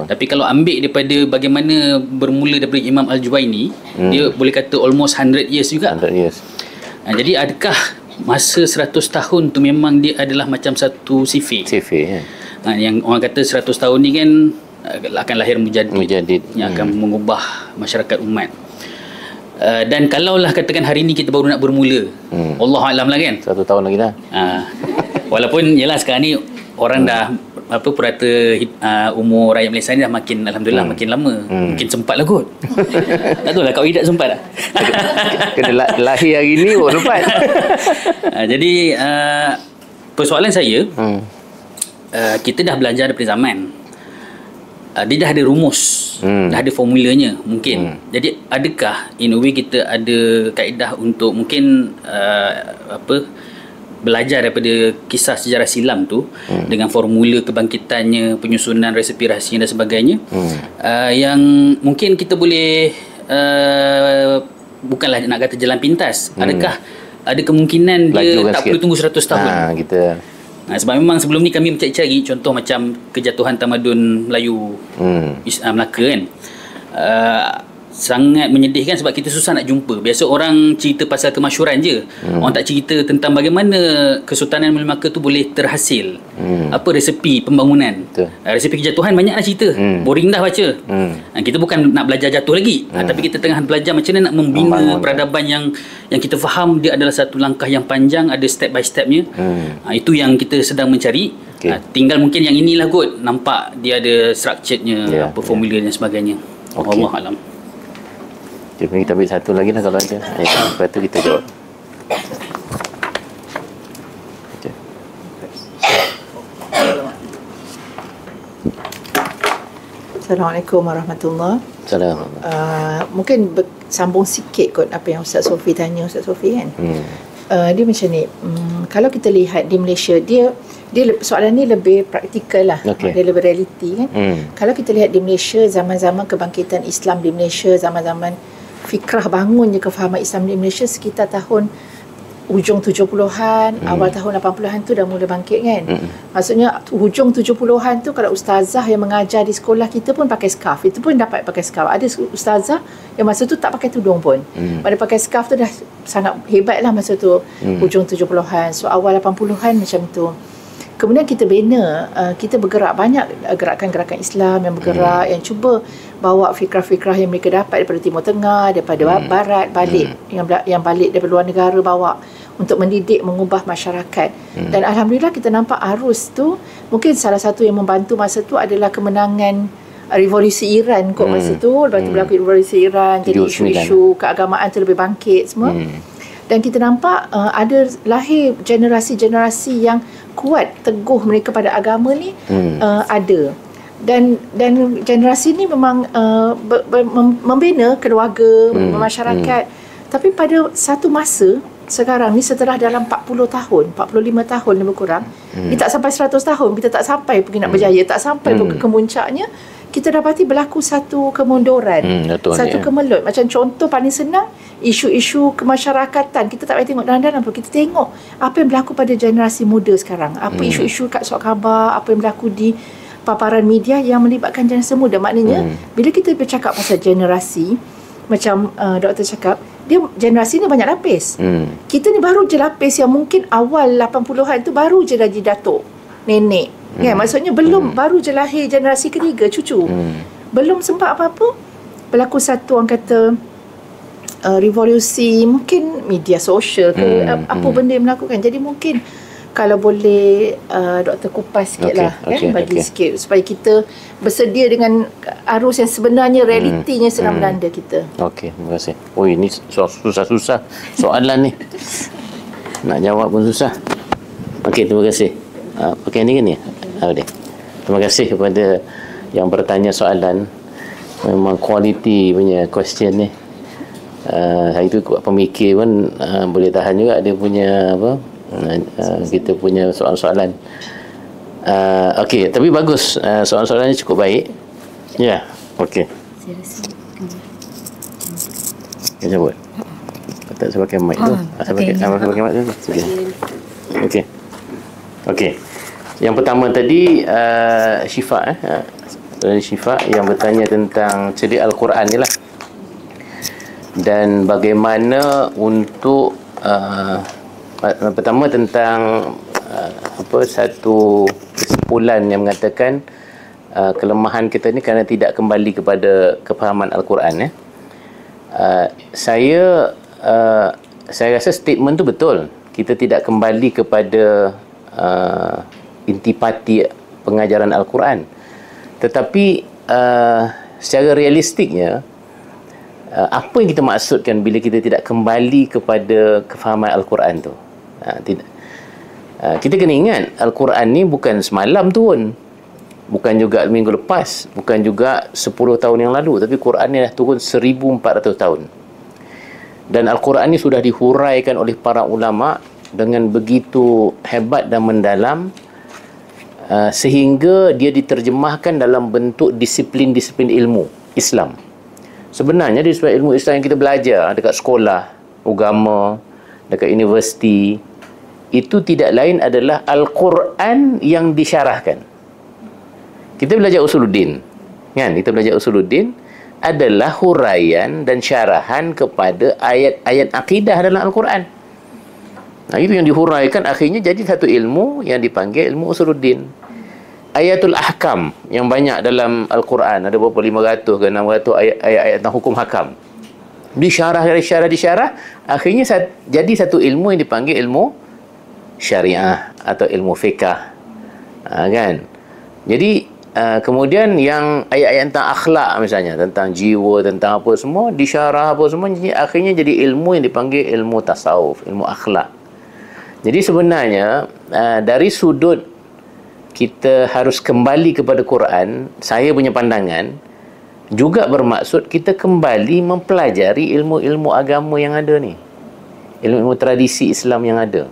Tapi kalau ambil daripada bagaimana bermula daripada Imam Al-Juwaini, dia boleh kata almost 100 years juga. 100 years. Jadi adakah masa 100 tahun tu memang dia adalah macam satu sifir? Yang orang kata 100 tahun ni kan akan lahir mujadid yang akan mengubah masyarakat umat. Dan kalaulah katakan hari ni kita baru nak bermula, Allah alam lah kan, 1 tahun lagi dah. Walaupun yalah sekarang ni orang dah purata umur rakyat Malaysia ni dah makin, alhamdulillah, makin lama. Mungkin sempat lah kot. Tak tahu lah, Kak Widat sempat tak? Kena lahir hari ni baru sempat. Jadi persoalan saya, kita dah belajar daripada zaman. Dia dah ada rumus, dah ada formulanya mungkin. Jadi adakah in a way kita ada kaedah untuk mungkin belajar daripada kisah sejarah silam tu, dengan formula kebangkitannya, penyusunan resepi dan sebagainya, yang mungkin kita boleh bukanlah nak kata jalan pintas. Adakah ada kemungkinan dia tak perlu tunggu 100 tahun? Sebab memang sebelum ni kami mencari-cari contoh macam kejatuhan tamadun Melayu, Melaka kan, sangat menyedihkan sebab kita susah nak jumpa. Biasa orang cerita pasal kemasyhuran je, orang tak cerita tentang bagaimana Kesultanan Melaka tu boleh terhasil, apa resepi pembangunan. Resepi kejatuhan banyaklah cerita, boring dah baca. Kita bukan nak belajar jatuh lagi, tapi kita tengah belajar macam mana nak membina peradaban yang kita faham dia adalah satu langkah yang panjang, ada step by stepnya. Itu yang kita sedang mencari. Tinggal mungkin yang inilah kot, nampak dia ada structure-nya, formula dan sebagainya. Allah alam. Kita ambil satu lagi lah kalau ada. Lepas tu kita jawab. Assalamualaikum warahmatullahi wabarakatuh. Mungkin sambung sikit kot apa yang Ustaz Sofi tanya, Ustaz Sofi kan. Dia macam ni, kalau kita lihat di Malaysia, dia soalan ni lebih praktikal lah, dia lebih realiti kan. Kalau kita lihat di Malaysia, zaman-zaman kebangkitan Islam di Malaysia, zaman-zaman fikrah bangunnya kefahaman Islam di Malaysia sekitar tahun hujung 70-an, awal tahun 80-an tu dah mula bangkit kan. Maksudnya hujung 70-an tu kalau ustazah yang mengajar di sekolah kita pun pakai scarf, itu pun dapat pakai scarf. Ada ustazah yang masa tu tak pakai tudung pun, pada pakai scarf tu dah sangat hebat lah masa tu, hujung 70-an. So awal 80-an macam tu. Kemudian kita bina, kita bergerak banyak gerakan-gerakan Islam yang bergerak, yang cuba bawa fikrah-fikrah yang mereka dapat daripada Timur Tengah, daripada Barat, balik, yang balik daripada luar negara bawa untuk mendidik, mengubah masyarakat. Dan alhamdulillah kita nampak arus tu, mungkin salah satu yang membantu masa tu adalah kemenangan revolusi Iran kot masa tu. Lepas tu berlaku revolusi Iran, jadi isu-isu keagamaan tu lebih bangkit semua. Dan kita nampak ada lahir generasi-generasi yang kuat, teguh mereka pada agama ni, ada. Dan generasi ni memang membina keluarga, masyarakat. Tapi pada satu masa, sekarang ni setelah dalam 40 tahun, 45 tahun lebih kurang, kita tak sampai 100 tahun, kita tak sampai pergi nak berjaya, tak sampai ke kemuncaknya, kita dapati berlaku satu kemunduran, satu kemelut. Macam contoh paling senang, isu-isu kemasyarakatan. Kita tak payah tengok dalam-dalam pun, kita tengok apa yang berlaku pada generasi muda sekarang. Apa isu-isu kat surat khabar, apa yang berlaku di paparan media yang melibatkan generasi muda. Maknanya, bila kita bercakap pasal generasi, macam doktor cakap, dia generasi ni banyak lapis. Kita ni baru je lapis yang mungkin awal 80-an tu baru je jadi datuk, nenek. Ya, maksudnya belum, baru je lahir generasi ketiga, cucu. Belum sempat apa-apa. Berlaku satu, orang kata, revolusi, mungkin media sosial ke, apa benda yang melakukan. Jadi mungkin kalau boleh doktor kupas sikit lah, bagi sikit supaya kita bersedia dengan arus yang sebenarnya, realitinya sedang melanda kita. Terima kasih. Oh, ini susah-susah soalan ni. Nak jawab pun susah. Terima kasih. Pakai ni kan ni? Terima kasih kepada yang bertanya soalan. Memang kualiti punya question ni. Hari tu pemikir pun boleh tahan juga dia punya apa, kita punya soalan-soalan. Okey, tapi bagus, soalan-soalannya cukup baik. Ya, okey. Saya rasa Kita buat. Tak saya pakai mic tu. Saya pakai mic tu. Okey. Okey. Yang pertama tadi Syifa Syifa yang bertanya tentang celik Al-Quran ni lah. Dan bagaimana untuk pertama tentang satu kesimpulan yang mengatakan kelemahan kita ni kerana tidak kembali kepada kefahaman Al-Quran. Saya rasa statement tu betul. Kita tidak kembali kepada intipati pengajaran Al-Quran. Tetapi secara realistiknya, apa yang kita maksudkan bila kita tidak kembali kepada kefahaman Al-Quran tu? Kita kena ingat, Al-Quran ni bukan semalam turun, bukan juga minggu lepas, bukan juga 10 tahun yang lalu, tapi Quran ni dah turun 1400 tahun. Dan Al-Quran ni sudah dihuraikan oleh para ulama dengan begitu hebat dan mendalam, sehingga dia diterjemahkan dalam bentuk disiplin-disiplin ilmu Islam. Sebenarnya disiplin ilmu Islam yang kita belajar dekat sekolah agama, dekat universiti, itu tidak lain adalah Al-Quran yang disyarahkan. Kita belajar usuluddin, kan? Kita belajar usuluddin adalah huraian dan syarahan kepada ayat-ayat akidah dalam Al-Quran. Itu yang dihuraikan, akhirnya jadi satu ilmu yang dipanggil ilmu usuluddin. Ayatul ahkam yang banyak dalam Al-Quran, ada berapa 500 ke 600 ayat-ayat tentang hukum hakam, disyarah, akhirnya jadi satu ilmu yang dipanggil ilmu syariah atau ilmu fiqh, kan? Jadi kemudian yang ayat-ayat tentang akhlak misalnya, tentang jiwa, tentang apa semua, disyarah apa semua, akhirnya jadi ilmu yang dipanggil ilmu tasawuf, ilmu akhlak. Jadi sebenarnya dari sudut kita harus kembali kepada Quran, saya punya pandangan juga bermaksud kita kembali mempelajari ilmu-ilmu agama yang ada ni, ilmu-ilmu tradisi Islam yang ada.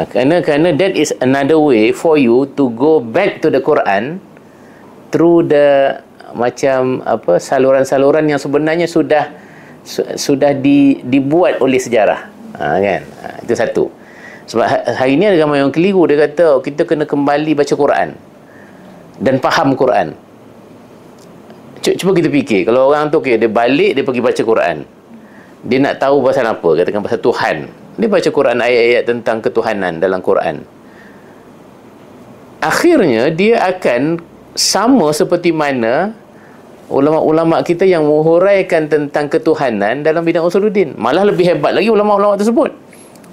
Kerana that is another way for you to go back to the Quran through the macam saluran-saluran yang sebenarnya sudah dibuat oleh sejarah, kan? Itu satu. Sebab hari ni ada ramai yang keliru, dia kata kita kena kembali baca Quran dan faham Quran. Cuba kita fikir, kalau orang tu dia balik, dia pergi baca Quran, dia nak tahu pasal apa, katakan pasal Tuhan, dia baca Quran, ayat-ayat tentang ketuhanan dalam Quran, akhirnya dia akan sama seperti mana ulama-ulama kita yang menghuraikan tentang ketuhanan dalam bidang usuluddin. Malah lebih hebat lagi ulama-ulama tersebut,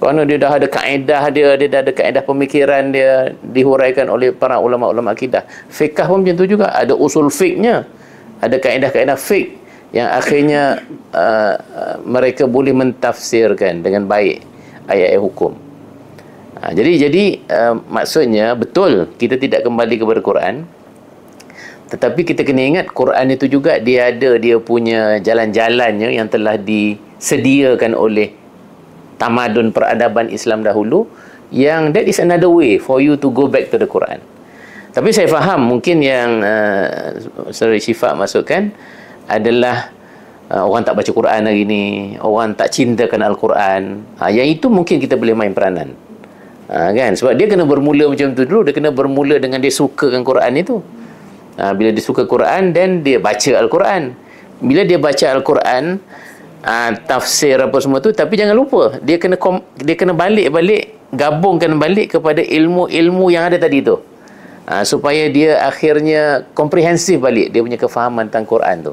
kerana dia dah ada kaedah dia dah ada kaedah pemikiran dia dihuraikan oleh para ulama-ulama akidah. Fiqh pun macam tu juga, ada usul fiqhnya, ada kaedah-kaedah fiqh yang akhirnya mereka boleh mentafsirkan dengan baik ayat-ayat hukum. Jadi maksudnya betul kita tidak kembali kepada Quran, tetapi kita kena ingat Quran itu juga dia ada dia punya jalan-jalannya yang telah disediakan oleh tamadun peradaban Islam dahulu, yang that is another way for you to go back to the Quran. Tapi saya faham mungkin yang Saudara Syifa maksudkan adalah orang tak baca Quran hari ni, orang tak cintakan Al-Quran. Yang itu mungkin kita boleh main peranan, kan? Sebab dia kena bermula macam tu dulu, dia kena bermula dengan dia sukakan Quran itu. Bila dia suka Quran, dan dia baca Al-Quran. Bila dia baca Al-Quran, tafsir apa semua tu, tapi jangan lupa dia kena balik gabungkan balik kepada ilmu-ilmu yang ada tadi tu, supaya dia akhirnya komprehensif balik dia punya kefahaman tentang Quran tu.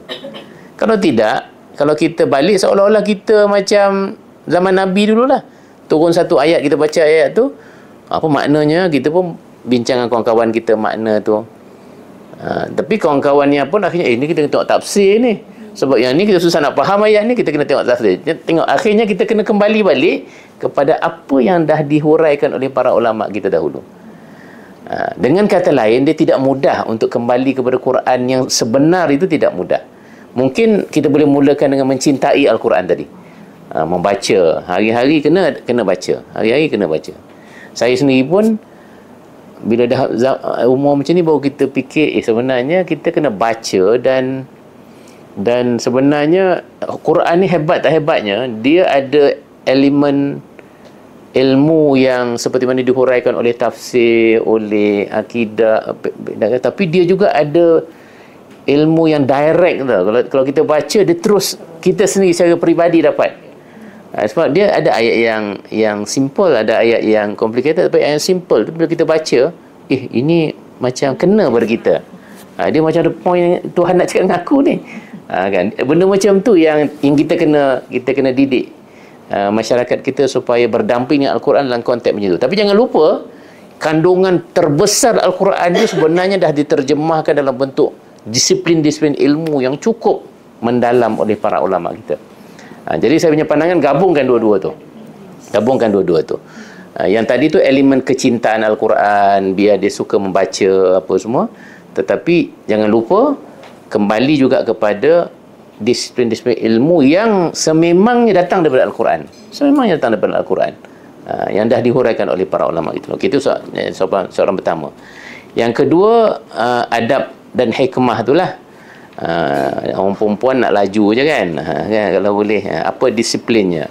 Kalau tidak, kalau kita balik seolah-olah kita macam zaman Nabi dululah, turun satu ayat kita baca ayat tu, apa maknanya, kita pun bincang dengan kawan-kawan kita makna tu, tapi kawan-kawannya pun akhirnya ni kita tengok tafsir ni, sebab yang ni kita susah nak faham ayat ni, kita kena tengok tafsir. Tengok, akhirnya kita kena kembali balik kepada apa yang dah dihuraikan oleh para ulama kita dahulu. Dengan kata lain, dia tidak mudah untuk kembali kepada Quran yang sebenar, itu tidak mudah. Mungkin kita boleh mulakan dengan mencintai Al-Quran tadi. Membaca, hari-hari kena baca. Hari-hari kena baca. Saya sendiri pun bila dah umur macam ni baru kita fikir sebenarnya kita kena baca, dan sebenarnya Quran ni hebat tak hebatnya, dia ada elemen ilmu yang seperti mana dihuraikan oleh tafsir, oleh akidah, tapi dia juga ada ilmu yang direct tau. Kalau kita baca, dia terus kita sendiri secara peribadi dapat. Sebab dia ada ayat yang simple, ada ayat yang complicated, tapi ayat yang simple tu bila kita baca, ini macam kena pada kita. Dia macam ada point Tuhan nak cakap dengan aku ni. Kan? Benda macam tu yang kita kena didik masyarakat kita supaya berdamping dengan Al-Quran dalam konteks macam tu. Tapi jangan lupa, kandungan terbesar Al-Quran itu sebenarnya dah diterjemahkan dalam bentuk disiplin-disiplin ilmu yang cukup mendalam oleh para ulama kita. Jadi saya punya pandangan, gabungkan dua-dua tu. Yang tadi tu elemen kecintaan Al-Quran, biar dia suka membaca apa semua. Tetapi jangan lupa kembali juga kepada disiplin-disiplin ilmu yang sememangnya datang daripada Al-Quran. Yang dah dihuraikan oleh para ulama itu. Itu soalan pertama. Yang kedua, adab dan hikmah itulah. Orang perempuan nak laju je kan, kalau boleh, apa disiplinnya.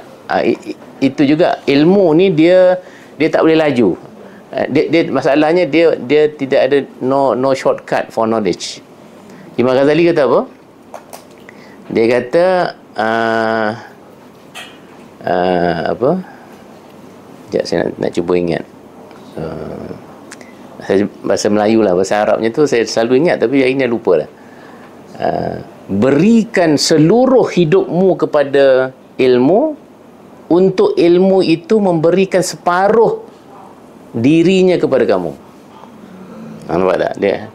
Itu juga ilmu ni dia tak boleh laju. Masalahnya dia tidak ada no shortcut for knowledge. Imam Ghazali kata apa? Dia kata apa? Sekejap saya nak cuba ingat. Bahasa Melayu lah, bahasa Arabnya tu saya selalu ingat, tapi hari ni lupa lah. Berikan seluruh hidupmu kepada ilmu, untuk ilmu itu memberikan separuh dirinya kepada kamu. Nampak tak dia?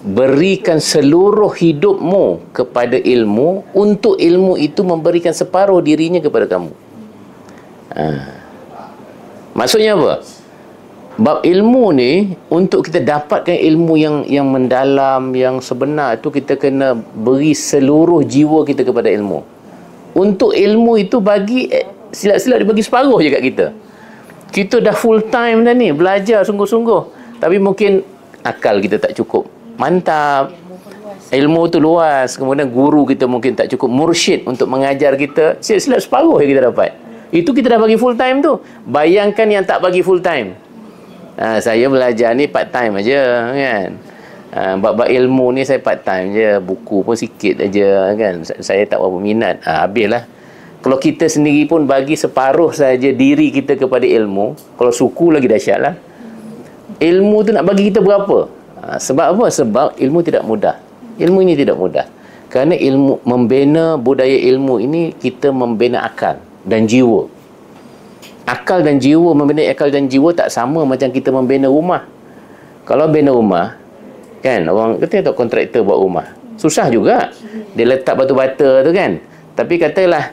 Berikan seluruh hidupmu kepada ilmu, untuk ilmu itu memberikan separuh dirinya kepada kamu. Maksudnya apa? Bab ilmu ni, untuk kita dapatkan ilmu yang mendalam, yang sebenar, itu kita kena beri seluruh jiwa kita kepada ilmu. Untuk ilmu itu bagi silap-silap dia bagi separuh je kat kita. Kita dah full time dah ni, belajar sungguh-sungguh, tapi mungkin akal kita tak cukup mantap, ilmu tu luas, kemudian guru kita mungkin tak cukup mursyid untuk mengajar kita, silap-silap separuh je kita dapat. Itu kita dah bagi full time tu. Bayangkan yang tak bagi full time. Saya belajar ni part time aja kan. Bab ilmu ni saya part time je, buku pun sikit aja kan. Saya tak berapa minat. Habislah. Kalau kita sendiri pun bagi separuh saja diri kita kepada ilmu, kalau suku lagi dahsyat lah. Ilmu tu nak bagi kita berapa? Sebab apa? Sebab ilmu tidak mudah. Ilmu ini tidak mudah. Kerana ilmu, membina budaya ilmu ini, kita membina akal dan jiwa. Akal dan jiwa, membina akal dan jiwa tak sama macam kita membina rumah. Kalau bina rumah, kan, orang kata kontraktor buat rumah, susah juga. Dia letak batu-bata tu kan. Tapi katalah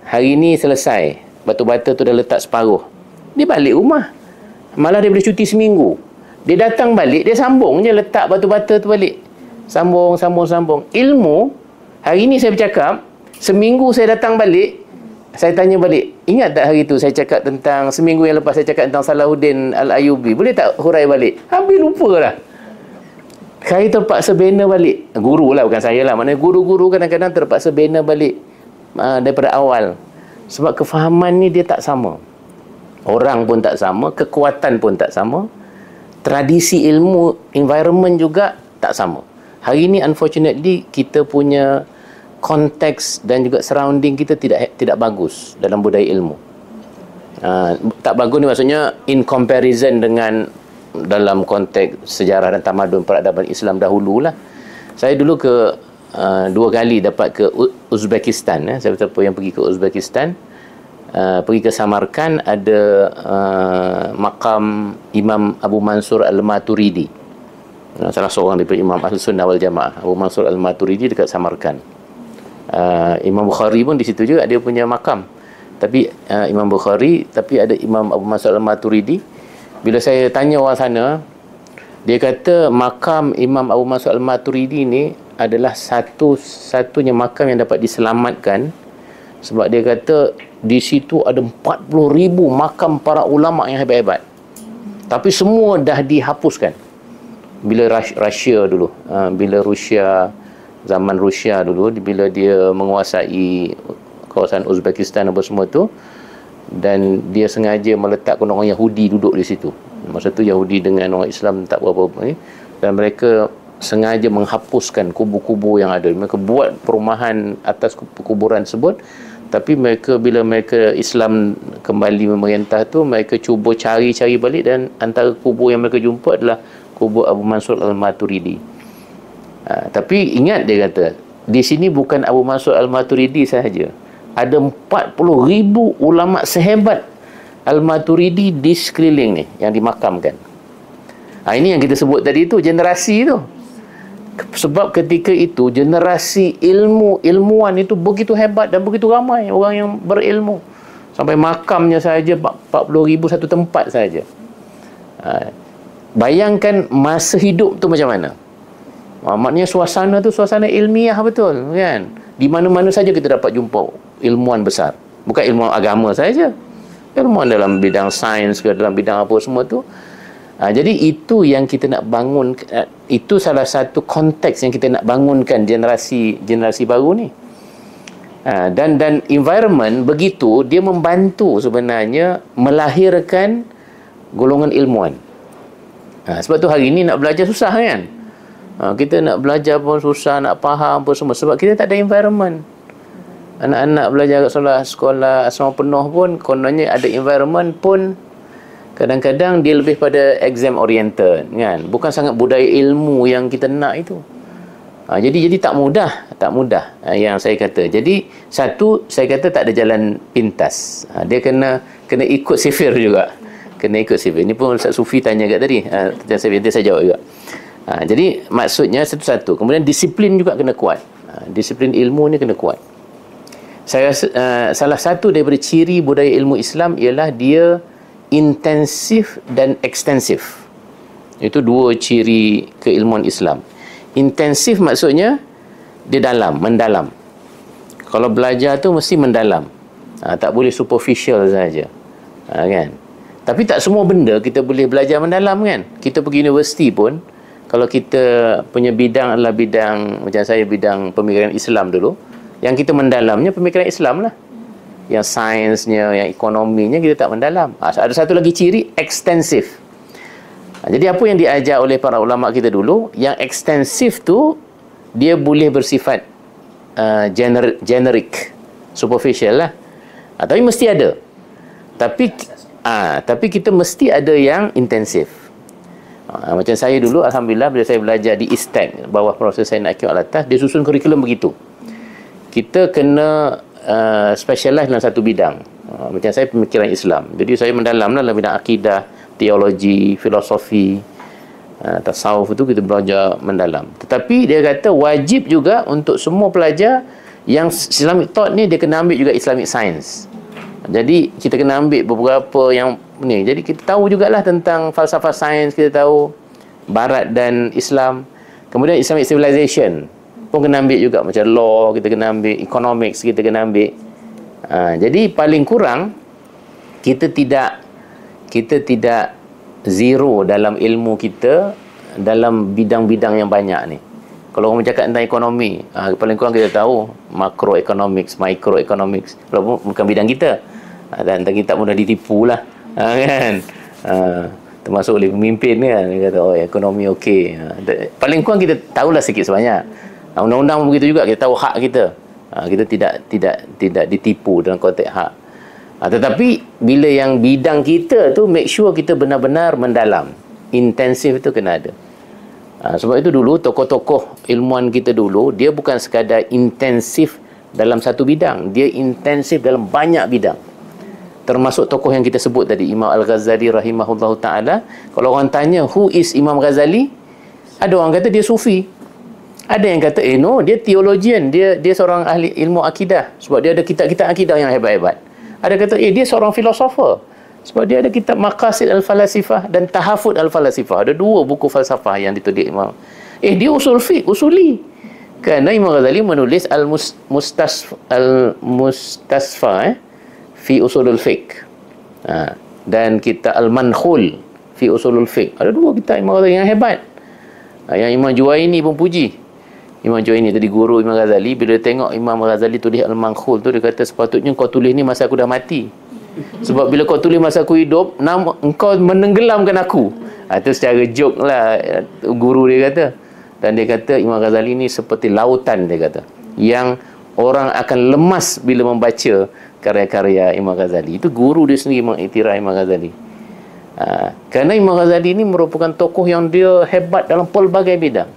hari ni selesai, batu-bata tu dah letak separuh, dia balik rumah, malah dia boleh cuti seminggu. Dia datang balik, dia sambung je, letak batu-bata tu balik, sambung. Ilmu, hari ni saya bercakap, seminggu saya datang balik, saya tanya balik, ingat tak hari tu saya cakap tentang, seminggu yang lepas saya cakap tentang Salahuddin Al-Ayyubi, boleh tak hurai balik? Habis lupa lah. Saya terpaksa bina balik. Guru lah, bukan saya lah. Maknanya guru-guru kadang-kadang terpaksa bina balik daripada awal. Sebab kefahaman ni dia tak sama. Orang pun tak sama, kekuatan pun tak sama, tradisi ilmu, environment juga tak sama. Hari ni unfortunately kita punya konteks dan juga surrounding kita tidak bagus dalam budaya ilmu. Tak bagus ni maksudnya in comparison dengan dalam konteks sejarah dan tamadun peradaban Islam dahulu lah. Saya dulu ke 2 kali dapat ke Uzbekistan. Saya betul yang pergi ke Uzbekistan, pergi ke Samarkand, ada makam Imam Abu Mansur Al-Maturidi, salah seorang daripada Imam Ahlus Sunnah wal Jamaah. Abu Mansur Al-Maturidi dekat Samarkand. Imam Bukhari pun di situ juga dia punya makam. Tapi Imam Bukhari, tapi ada Imam Abu Mansur Al-Maturidi bila saya tanya orang sana, dia kata makam Imam Abu Mansur Al-Maturidi ni adalah satu-satunya makam yang dapat diselamatkan, sebab dia kata di situ ada 40,000 makam para ulama yang hebat-hebat, tapi semua dah dihapuskan bila Rusia dulu, zaman Rusia dulu, bila dia menguasai kawasan Uzbekistan apa semua tu, dan dia sengaja meletakkan orang Yahudi duduk di situ. Masa tu Yahudi dengan orang Islam tak berapa ni, dan mereka sengaja menghapuskan kubur-kubur yang ada. Mereka buat perumahan atas kuburan tersebut, tapi bila mereka Islam kembali memerintah tu, mereka cuba cari balik, dan antara kubur yang mereka jumpa adalah kubur Abu Mansur Al-Maturidi. Tapi ingat, dia kata di sini bukan Abu Mansur Al-Maturidi sahaja, ada 40,000 ulama sehebat Al-Maturidi di sekeliling ni yang dimakamkan. Ini yang kita sebut tadi tu, generasi tu. Sebab ketika itu generasi ilmuwan itu begitu hebat dan begitu ramai orang yang berilmu, sampai makamnya saja 40,000 satu tempat saja. Bayangkan masa hidup tu macam mana. Maknanya suasana tu suasana ilmiah betul, kan? Di mana-mana saja kita dapat jumpa ilmuwan besar. Bukan ilmuwan agama saja, ilmuwan dalam bidang sains ke, dalam bidang apa semua tu. Jadi itu yang kita nak bangun, itu salah satu konteks yang kita nak bangunkan generasi baru ni. Dan environment begitu, dia membantu sebenarnya melahirkan golongan ilmuwan. Sebab tu hari ni nak belajar susah, kan? Kita nak belajar pun susah, nak faham pun semua, sebab kita tak ada environment. Anak-anak belajar kat sekolah asrama penuh pun, kononnya ada environment pun kadang-kadang dia lebih pada exam oriented, kan? Bukan sangat budaya ilmu yang kita nak itu. Jadi tak mudah yang saya kata. Jadi satu, saya kata tak ada jalan pintas. Dia kena ikut sifir juga. Kena ikut sifir. Ini pun Ustaz Sufi tanya kat tadi. Nanti saya jawab juga. Jadi maksudnya satu-satu. Kemudian disiplin juga kena kuat. Disiplin ilmu ni kena kuat. Saya rasa salah satu daripada ciri budaya ilmu Islam ialah dia intensif dan ekstensif. Itu dua ciri keilmuan Islam. Intensif maksudnya dia mendalam. Kalau belajar tu mesti mendalam. Tak boleh superficial saja. Kan? Tapi tak semua benda kita boleh belajar mendalam, kan? Kita pergi universiti pun, kalau kita punya bidang adalah bidang, macam saya bidang pemikiran Islam dulu, yang kita mendalamnya pemikiran Islam lah. Yang sainsnya, yang ekonominya kita tak mendalam. Ada satu lagi ciri, ekstensif. Jadi apa yang diajar oleh para ulama kita dulu, yang ekstensif tu dia boleh bersifat generik, superficial lah. Tapi mesti ada. Tapi kita mesti ada yang intensif. Macam saya dulu, alhamdulillah, bila saya belajar di ISTEC, bawah proses saya nak al atas, dia susun kurikulum begitu. Kita kena specialize dalam satu bidang. Macam saya pemikiran Islam, jadi saya mendalam dalam bidang akidah, teologi, filosofi, tasawuf, itu kita belajar mendalam. Tetapi dia kata wajib juga untuk semua pelajar yang Islamic thought ni, dia kena ambil juga Islamic science. Jadi kita kena ambil beberapa yang ni. Jadi kita tahu jugalah tentang falsafah sains, kita tahu Barat dan Islam. Kemudian Islamic civilization pun kena ambil juga, macam law kita kena ambil, economics kita kena ambil. Jadi paling kurang kita tidak zero dalam ilmu kita dalam bidang-bidang yang banyak ni. Kalau orang bercakap tentang ekonomi, paling kurang kita tahu macroeconomics, microeconomics, walaupun bukan bidang kita. Dan kita tak mudah ditipu lah, kan? Termasuk oleh pemimpin kan, dia kata ekonomi okey. Paling kurang kita tahulah sikit sebanyak. Undang-undang pun begitu juga, kita tahu hak kita. Kita tidak ditipu dalam konteks hak. Tetapi bila yang bidang kita tu, make sure kita benar-benar mendalam. Intensif itu kena ada. Sebab itu dulu tokoh-tokoh ilmuwan kita dulu, dia bukan sekadar intensif dalam satu bidang, dia intensif dalam banyak bidang. Termasuk tokoh yang kita sebut tadi, Imam Al-Ghazali rahimahullahu ta'ala. Kalau orang tanya who is Imam Ghazali, ada orang kata dia sufi, ada yang kata no, dia theologian, dia seorang ahli ilmu akidah, sebab dia ada kitab-kitab akidah yang hebat-hebat. Ada kata dia seorang filosofer, Sebab dia ada kitab Maqasid Al-Falasifah dan Tahafud Al-Falasifah. Ada 2 buku falsafah yang ditulis Imam. Dia usul fiqh, usuli. Kerana Imam Ghazali menulis Al-Mustasfa fi usulul fiqh. Dan kitab Al-Mankhul fi usulul fiqh. Ada 2 kitab Imam Ghazali yang hebat. Yang Imam Juwaini pun puji. Imam Juwaini tadi guru Imam Ghazali, bila dia tengok Imam Ghazali tulis Al-Mankhul tu, dia kata sepatutnya kau tulis ni masa aku dah mati. Sebab bila kau tulis masa aku hidup, engkau menenggelamkan aku. Itu secara joke lah guru dia kata. Dan dia kata Imam Ghazali ni seperti lautan, dia kata, yang orang akan lemas bila membaca karya-karya Imam Ghazali. Itu guru dia sendiri mengiktiraf Imam Ghazali. Kerana Imam Ghazali ni merupakan tokoh yang dia hebat dalam pelbagai bidang.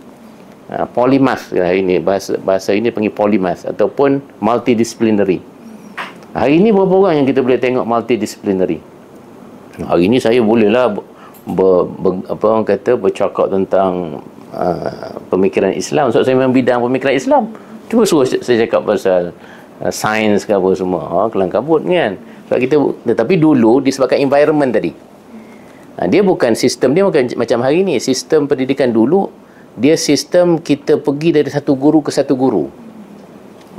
Polymath, ini bahasa ini panggil polymath ataupun multidisciplinary. Hari ini berapa orang yang kita boleh tengok multidisciplinary? Hari ini saya bolehlah bercakap tentang pemikiran Islam. Sebab saya memang bidang pemikiran Islam. Cuba suruh saya cakap pasal sains ke apa semua, kelang kabut kan. Sebab kita, tetapi dulu disebabkan environment tadi, dia bukan sistem, dia bukan macam hari ni. Sistem pendidikan dulu, dia sistem kita pergi dari satu guru ke satu guru.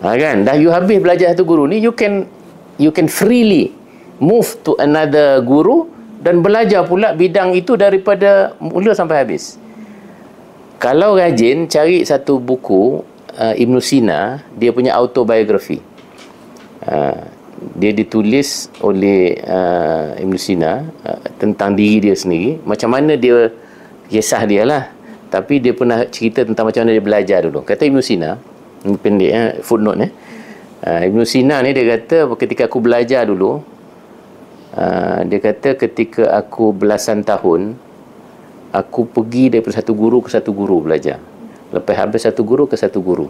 Kan? Dah you habis belajar satu guru ni, you can freely move to another guru dan belajar pula bidang itu daripada mula sampai habis. Kalau rajin cari satu buku Ibn Sina, dia punya autobiografi. Dia ditulis oleh Ibn Sina tentang diri dia sendiri, macam mana dia, kisah dia lah. Tapi dia pernah cerita tentang macam mana dia belajar dulu. Kata Ibn Sina, pendek footnote Ibn Sina ni dia kata ketika aku belajar dulu, dia kata ketika aku belasan tahun, aku pergi daripada satu guru ke satu guru belajar. Lepas habis satu guru ke satu guru.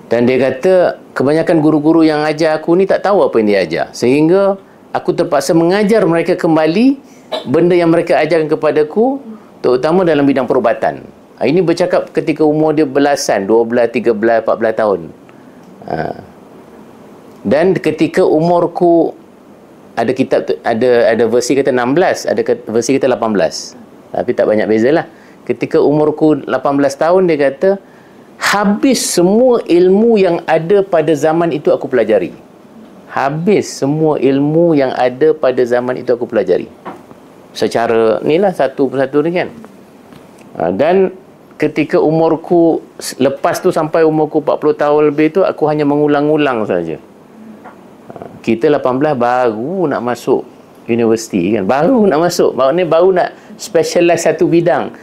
Dan dia kata kebanyakan guru-guru yang ajar aku ni tak tahu apa yang dia ajar, sehingga aku terpaksa mengajar mereka kembali benda yang mereka ajarkan kepadaku, terutama dalam bidang perubatan. Ini bercakap ketika umur dia belasan, 12, 13, 14 tahun. Dan ketika umurku, ada kitab, ada versi kata 16, ada versi kata 18. Tapi tak banyak bezalah. Ketika umurku 18 tahun, dia kata habis semua ilmu yang ada pada zaman itu aku pelajari. Habis semua ilmu yang ada pada zaman itu aku pelajari. Secara inilah satu persatu ni kan. Dan ketika umurku lepas tu sampai umurku 40 tahun lebih tu, aku hanya mengulang-ulang saja. Kita 18 baru nak masuk universiti kan, baru nak masuk, maknanya baru nak specialize satu bidang.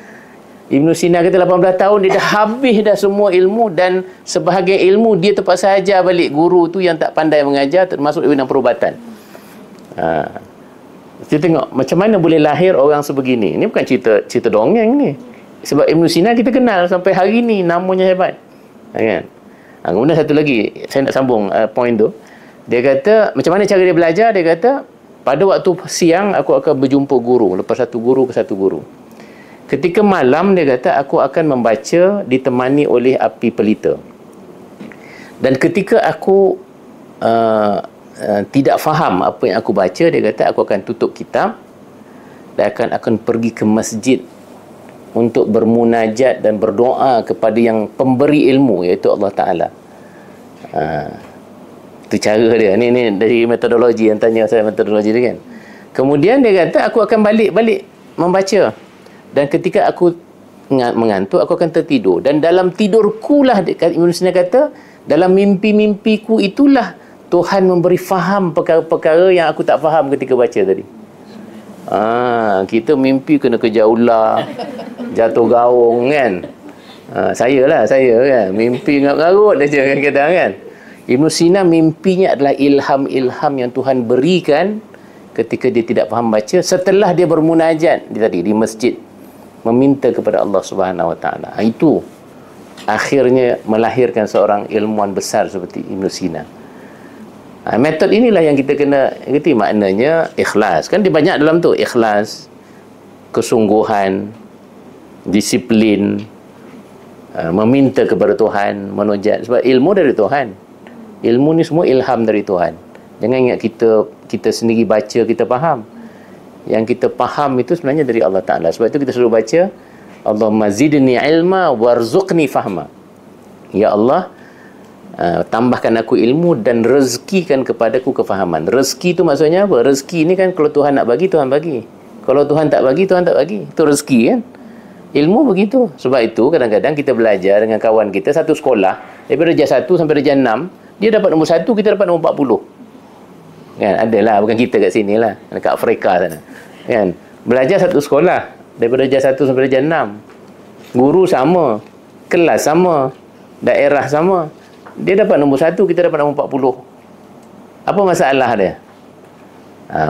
Ibn Sina kata 18 tahun dia dah habis dah semua ilmu, dan sebahagian ilmu dia terpaksa ajar balik guru tu yang tak pandai mengajar, termasuk bidang perubatan. Kita tengok macam mana boleh lahir orang sebegini. Ini bukan cerita dongeng ni. Sebab Ibn Sina kita kenal sampai hari ni, namanya hebat. Kan? Kemudian satu lagi, saya nak sambung point tu. Dia kata, macam mana cara dia belajar? Dia kata, pada waktu siang aku akan berjumpa guru, lepas satu guru ke satu guru. Ketika malam, dia kata, aku akan membaca ditemani oleh api pelita. Dan ketika aku tidak faham apa yang aku baca, dia kata, aku akan tutup kitab dan akan pergi ke masjid untuk bermunajat dan berdoa kepada yang pemberi ilmu, iaitu Allah Ta'ala. Itu cara dia. Ini dari metodologi yang tanya saya, metodologi dia kan. Kemudian dia kata, aku akan balik membaca. Dan ketika aku mengantuk, aku akan tertidur. Dan dalam tidurku lah, Ibn Sina kata, dalam mimpi-mimpiku itulah Tuhan memberi faham perkara-perkara yang aku tak faham ketika baca tadi. Kita mimpi kena kejar ular, jatuh gaung kan. Saya kan mimpi ngarut aja kadang-kadang kan. Ibn Sina mimpinya adalah ilham-ilham yang Tuhan berikan ketika dia tidak faham baca, setelah dia bermunajat di masjid meminta kepada Allah Subhanahu Wa Taala. Itu akhirnya melahirkan seorang ilmuwan besar seperti Ibn Sina. Metod inilah yang kita kena ngerti, maknanya ikhlas. Kan dia banyak dalam tu, ikhlas, kesungguhan, disiplin, meminta kepada Tuhan, menujat. Sebab ilmu dari Tuhan. Ilmu ni semua ilham dari Tuhan. Jangan ingat kita sendiri baca kita faham. Yang kita faham itu sebenarnya dari Allah Ta'ala. Sebab itu kita selalu baca, Allahumma zidni ilma warzuqni fahma. Ya Allah, tambahkan aku ilmu dan rezekikan kepadaku kefahaman. Rezeki itu maksudnya apa? Rezeki ni kan kalau Tuhan nak bagi, Tuhan bagi. Kalau Tuhan tak bagi, Tuhan tak bagi. Itu rezeki kan? Ilmu begitu. Sebab itu kadang-kadang kita belajar dengan kawan kita satu sekolah, daripada darjah 1 sampai darjah 6, dia dapat nombor 1, kita dapat nombor 40. Kan? Adalah, bukan kita kat sini lah, dekat Afrika sana. Kan? Belajar satu sekolah, daripada darjah 1 sampai darjah 6. Guru sama, kelas sama, daerah sama. Dia dapat nombor 1, kita dapat nombor 40. Apa masalah dia?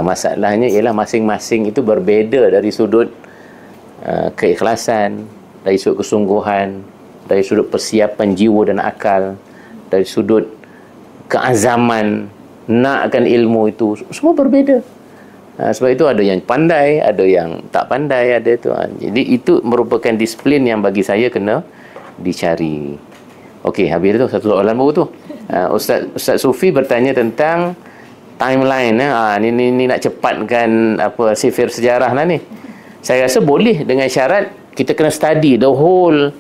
Masalahnya ialah masing-masing itu berbeza dari sudut keikhlasan, dari sudut kesungguhan, dari sudut persiapan jiwa dan akal, dari sudut keazaman nakkan ilmu itu, semua berbeza. Sebab itu ada yang pandai, ada yang tak pandai, ada itu. Jadi itu merupakan disiplin yang bagi saya kena dicari. Okey, habis tu satu soalan baru tu. Ustaz Sufi bertanya tentang timeline. Ni nak cepatkan sifir sejarah lah ni. Saya rasa boleh dengan syarat kita kena study the whole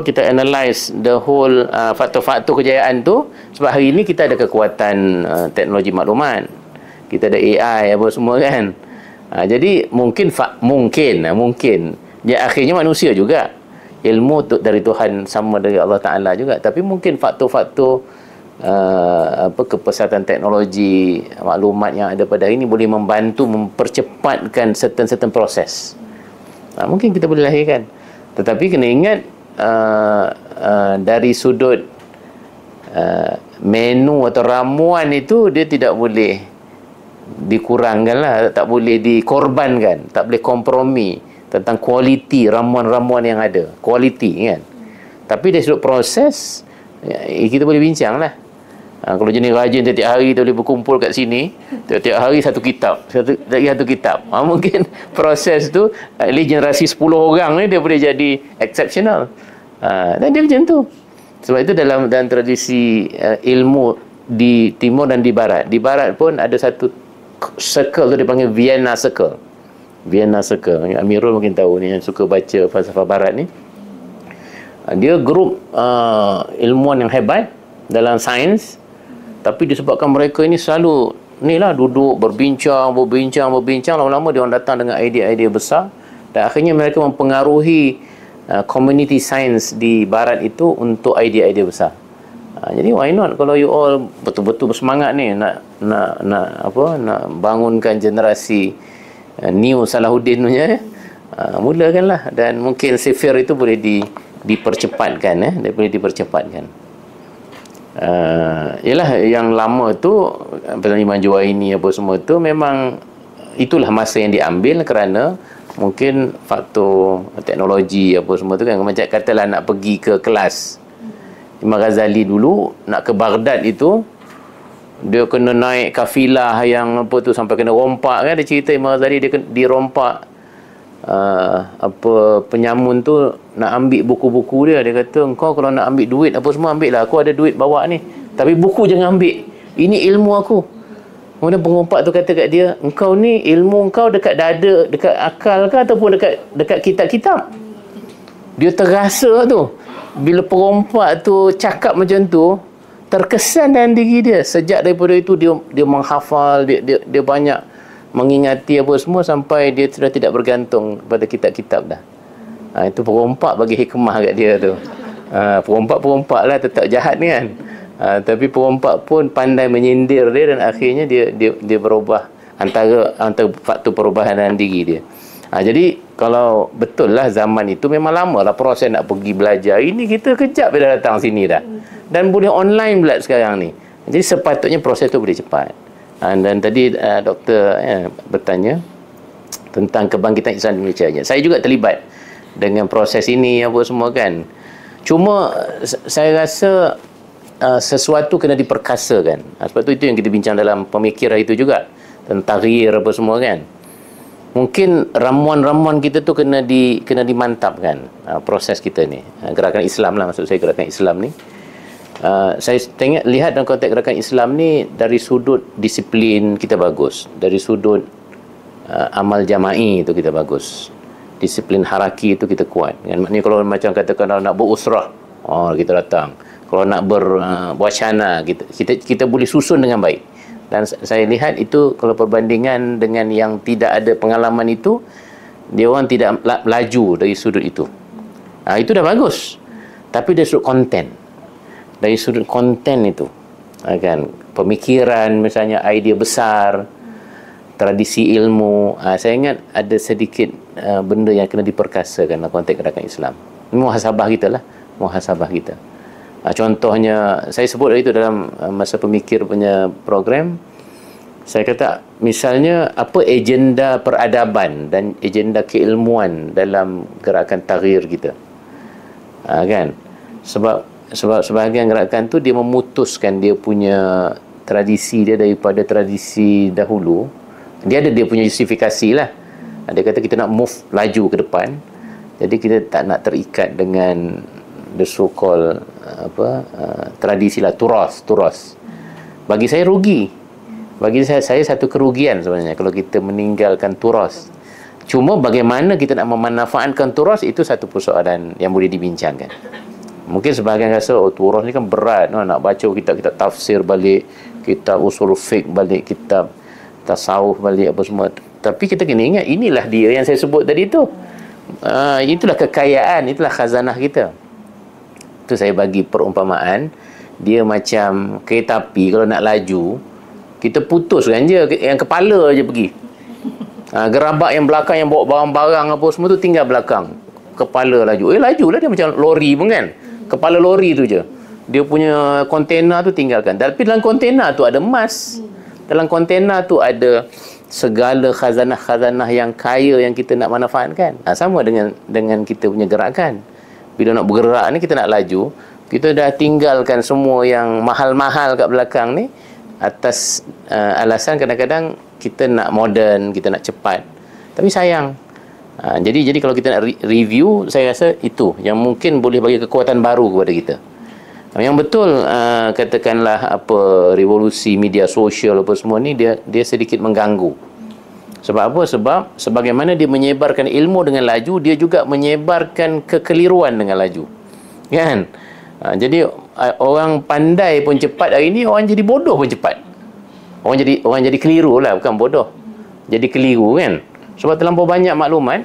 kita analyse the whole faktor-faktor kejayaan tu. Sebab hari ni kita ada kekuatan teknologi maklumat, kita ada AI apa semua kan. Jadi mungkin dia akhirnya manusia juga, ilmu dari Tuhan sama dari Allah Ta'ala juga, tapi mungkin faktor-faktor kepesatan teknologi maklumat yang ada pada hari ini boleh membantu mempercepatkan certain proses. Mungkin kita boleh lahirkan, tetapi kena ingat dari sudut menu atau ramuan itu dia tidak boleh dikurangkan lah, tak boleh dikorbankan, tak boleh kompromi tentang kualiti ramuan-ramuan yang ada, kualiti kan. Tapi dari sudut proses kita boleh bincang lah. Kalau jenis rajin tiap hari dia boleh berkumpul kat sini, tiap hari satu kitab, satu kitab. Mungkin proses tu generasi 10 orang ni dia boleh jadi exceptional. Dan dia macam tu. Sebab itu dalam tradisi ilmu di timur dan di barat. Di barat pun ada satu circle tu dipanggil Vienna Circle. Vienna Circle. Amirul mungkin tahu ni, yang suka baca falsafah barat ni. Dia grup ilmuwan yang hebat dalam sains, tapi disebabkan mereka ini selalu duduk berbincang, lama-lama dia orang datang dengan idea-idea besar, dan akhirnya mereka mempengaruhi community science di barat itu untuk idea-idea besar. Jadi why not kalau you all betul-betul bersemangat ni nak bangunkan generasi new Salahuddin punya, mulakanlah, dan mungkin sifir itu boleh dipercepatkan, dia boleh dipercepatkan. Yalah, yang lama tu Iman Juwaini apa semua tu memang itulah masa yang diambil kerana mungkin faktor teknologi apa semua tu kan. Macam katalah nak pergi ke kelas, Imam Ghazali dulu nak ke Baghdad itu dia kena naik kafilah yang sampai kena rompak kan. Dia cerita Imam Ghazali dia dirompak penyamun tu nak ambil buku-buku dia. Dia kata, engkau kalau nak ambil duit apa semua ambil lah, aku ada duit bawa ni, tapi buku jangan ambil, ini ilmu aku. Kemudian pengumpat tu kata kat dia, engkau ni ilmu engkau dekat dada, dekat akal ke ataupun dekat kitab-kitab? Dia terasa tu bila pengumpat tu cakap macam tu, terkesan dalam diri dia. Sejak daripada itu dia menghafal, dia banyak mengingati apa semua sampai dia sudah tidak bergantung pada kitab-kitab dah. Itu perompak bagi hikmah kat dia tu. Perompak lah, tetap jahat ni kan. Tapi perompak pun pandai menyindir dia, dan akhirnya dia berubah antara faktor perubahan dalam diri dia. Jadi kalau betul lah zaman itu memang lama lah proses nak pergi belajar. Ini kita kejap dah datang sini dah. Dan boleh online pula sekarang ni. Jadi sepatutnya proses tu boleh cepat. Dan tadi doktor bertanya tentang kebangkitan Islam di Malaysia. Saya juga terlibat dengan proses ini apa semua kan. Cuma saya rasa sesuatu kena diperkasakan. Sebab itu yang kita bincang dalam pemikiran itu juga, tentang tahrir apa semua kan. Mungkin ramuan-ramuan kita tu kena dimantapkan, proses kita ni. Gerakan Islam lah, maksud saya gerakan Islam ni. Saya lihat dalam konteks gerakan Islam ni, dari sudut disiplin kita bagus, dari sudut amal jama'i itu kita bagus, disiplin haraki itu kita kuat kan. Maknanya kalau macam katakan kalau nak berusrah, kita datang. Kalau nak berwacana, kita boleh susun dengan baik. Dan saya lihat itu kalau perbandingan dengan yang tidak ada pengalaman itu, dia orang tidak laju dari sudut itu. Itu dah bagus. Tapi dari sudut konten, dari sudut konten itu kan, pemikiran misalnya, idea besar, tradisi ilmu, saya ingat ada sedikit benda yang kena diperkasakan dalam konteks gerakan Islam. Muhasabah kita lah, muhasabah kita. Contohnya saya sebut itu dalam masa pemikir punya program. Saya kata misalnya apa agenda peradaban dan agenda keilmuan dalam gerakan Taghir kita, kan? Sebab sebahagian gerakan tu dia memutuskan dia punya tradisi dia daripada tradisi dahulu. Dia ada dia punya justifikasi lah. Dia kata kita nak move laju ke depan, jadi kita tak nak terikat dengan the so called tradisi lah, turas. Bagi saya rugi, bagi saya satu kerugian sebenarnya kalau kita meninggalkan turas. Cuma bagaimana kita nak memanfaatkan turas, itu satu persoalan yang boleh dibincangkan. Mungkin sebahagian rasa turas ni kan berat, nak baca kitab tafsir balik, kitab usul fiqh balik, kitab tasawuf balik, apa semua. Tapi kita kena ingat, inilah dia yang saya sebut tadi tu. Itulah kekayaan, itulah khazanah kita. Itu saya bagi perumpamaan, dia macam kereta api kalau nak laju, kita putuskan je yang kepala je pergi. Gerabak yang belakang yang bawa barang-barang apa semua tu tinggal belakang, kepala laju. Laju lah dia, macam lori pun kan, kepala lori tu je, dia punya kontena tu tinggalkan. Tapi dalam kontena tu ada emas, dalam kontena tu ada segala khazanah-khazanah yang kaya yang kita nak manfaatkan. Sama dengan kita punya gerakan. Bila nak bergerak ni, kita nak laju, kita dah tinggalkan semua yang mahal-mahal kat belakang ni atas alasan kadang-kadang kita nak moden, kita nak cepat. Tapi sayang. Jadi kalau kita nak review, saya rasa itu yang mungkin boleh bagi kekuatan baru kepada kita. Yang betul, katakanlah revolusi media sosial apa semua ni, dia sedikit mengganggu. Sebab apa? Sebab sebagaimana dia menyebarkan ilmu dengan laju, dia juga menyebarkan kekeliruan dengan laju, kan? Jadi orang pandai pun cepat hari ni, orang jadi bodoh pun cepat. Orang jadi keliru lah, bukan bodoh, jadi keliru, kan? Sebab terlampau banyak maklumat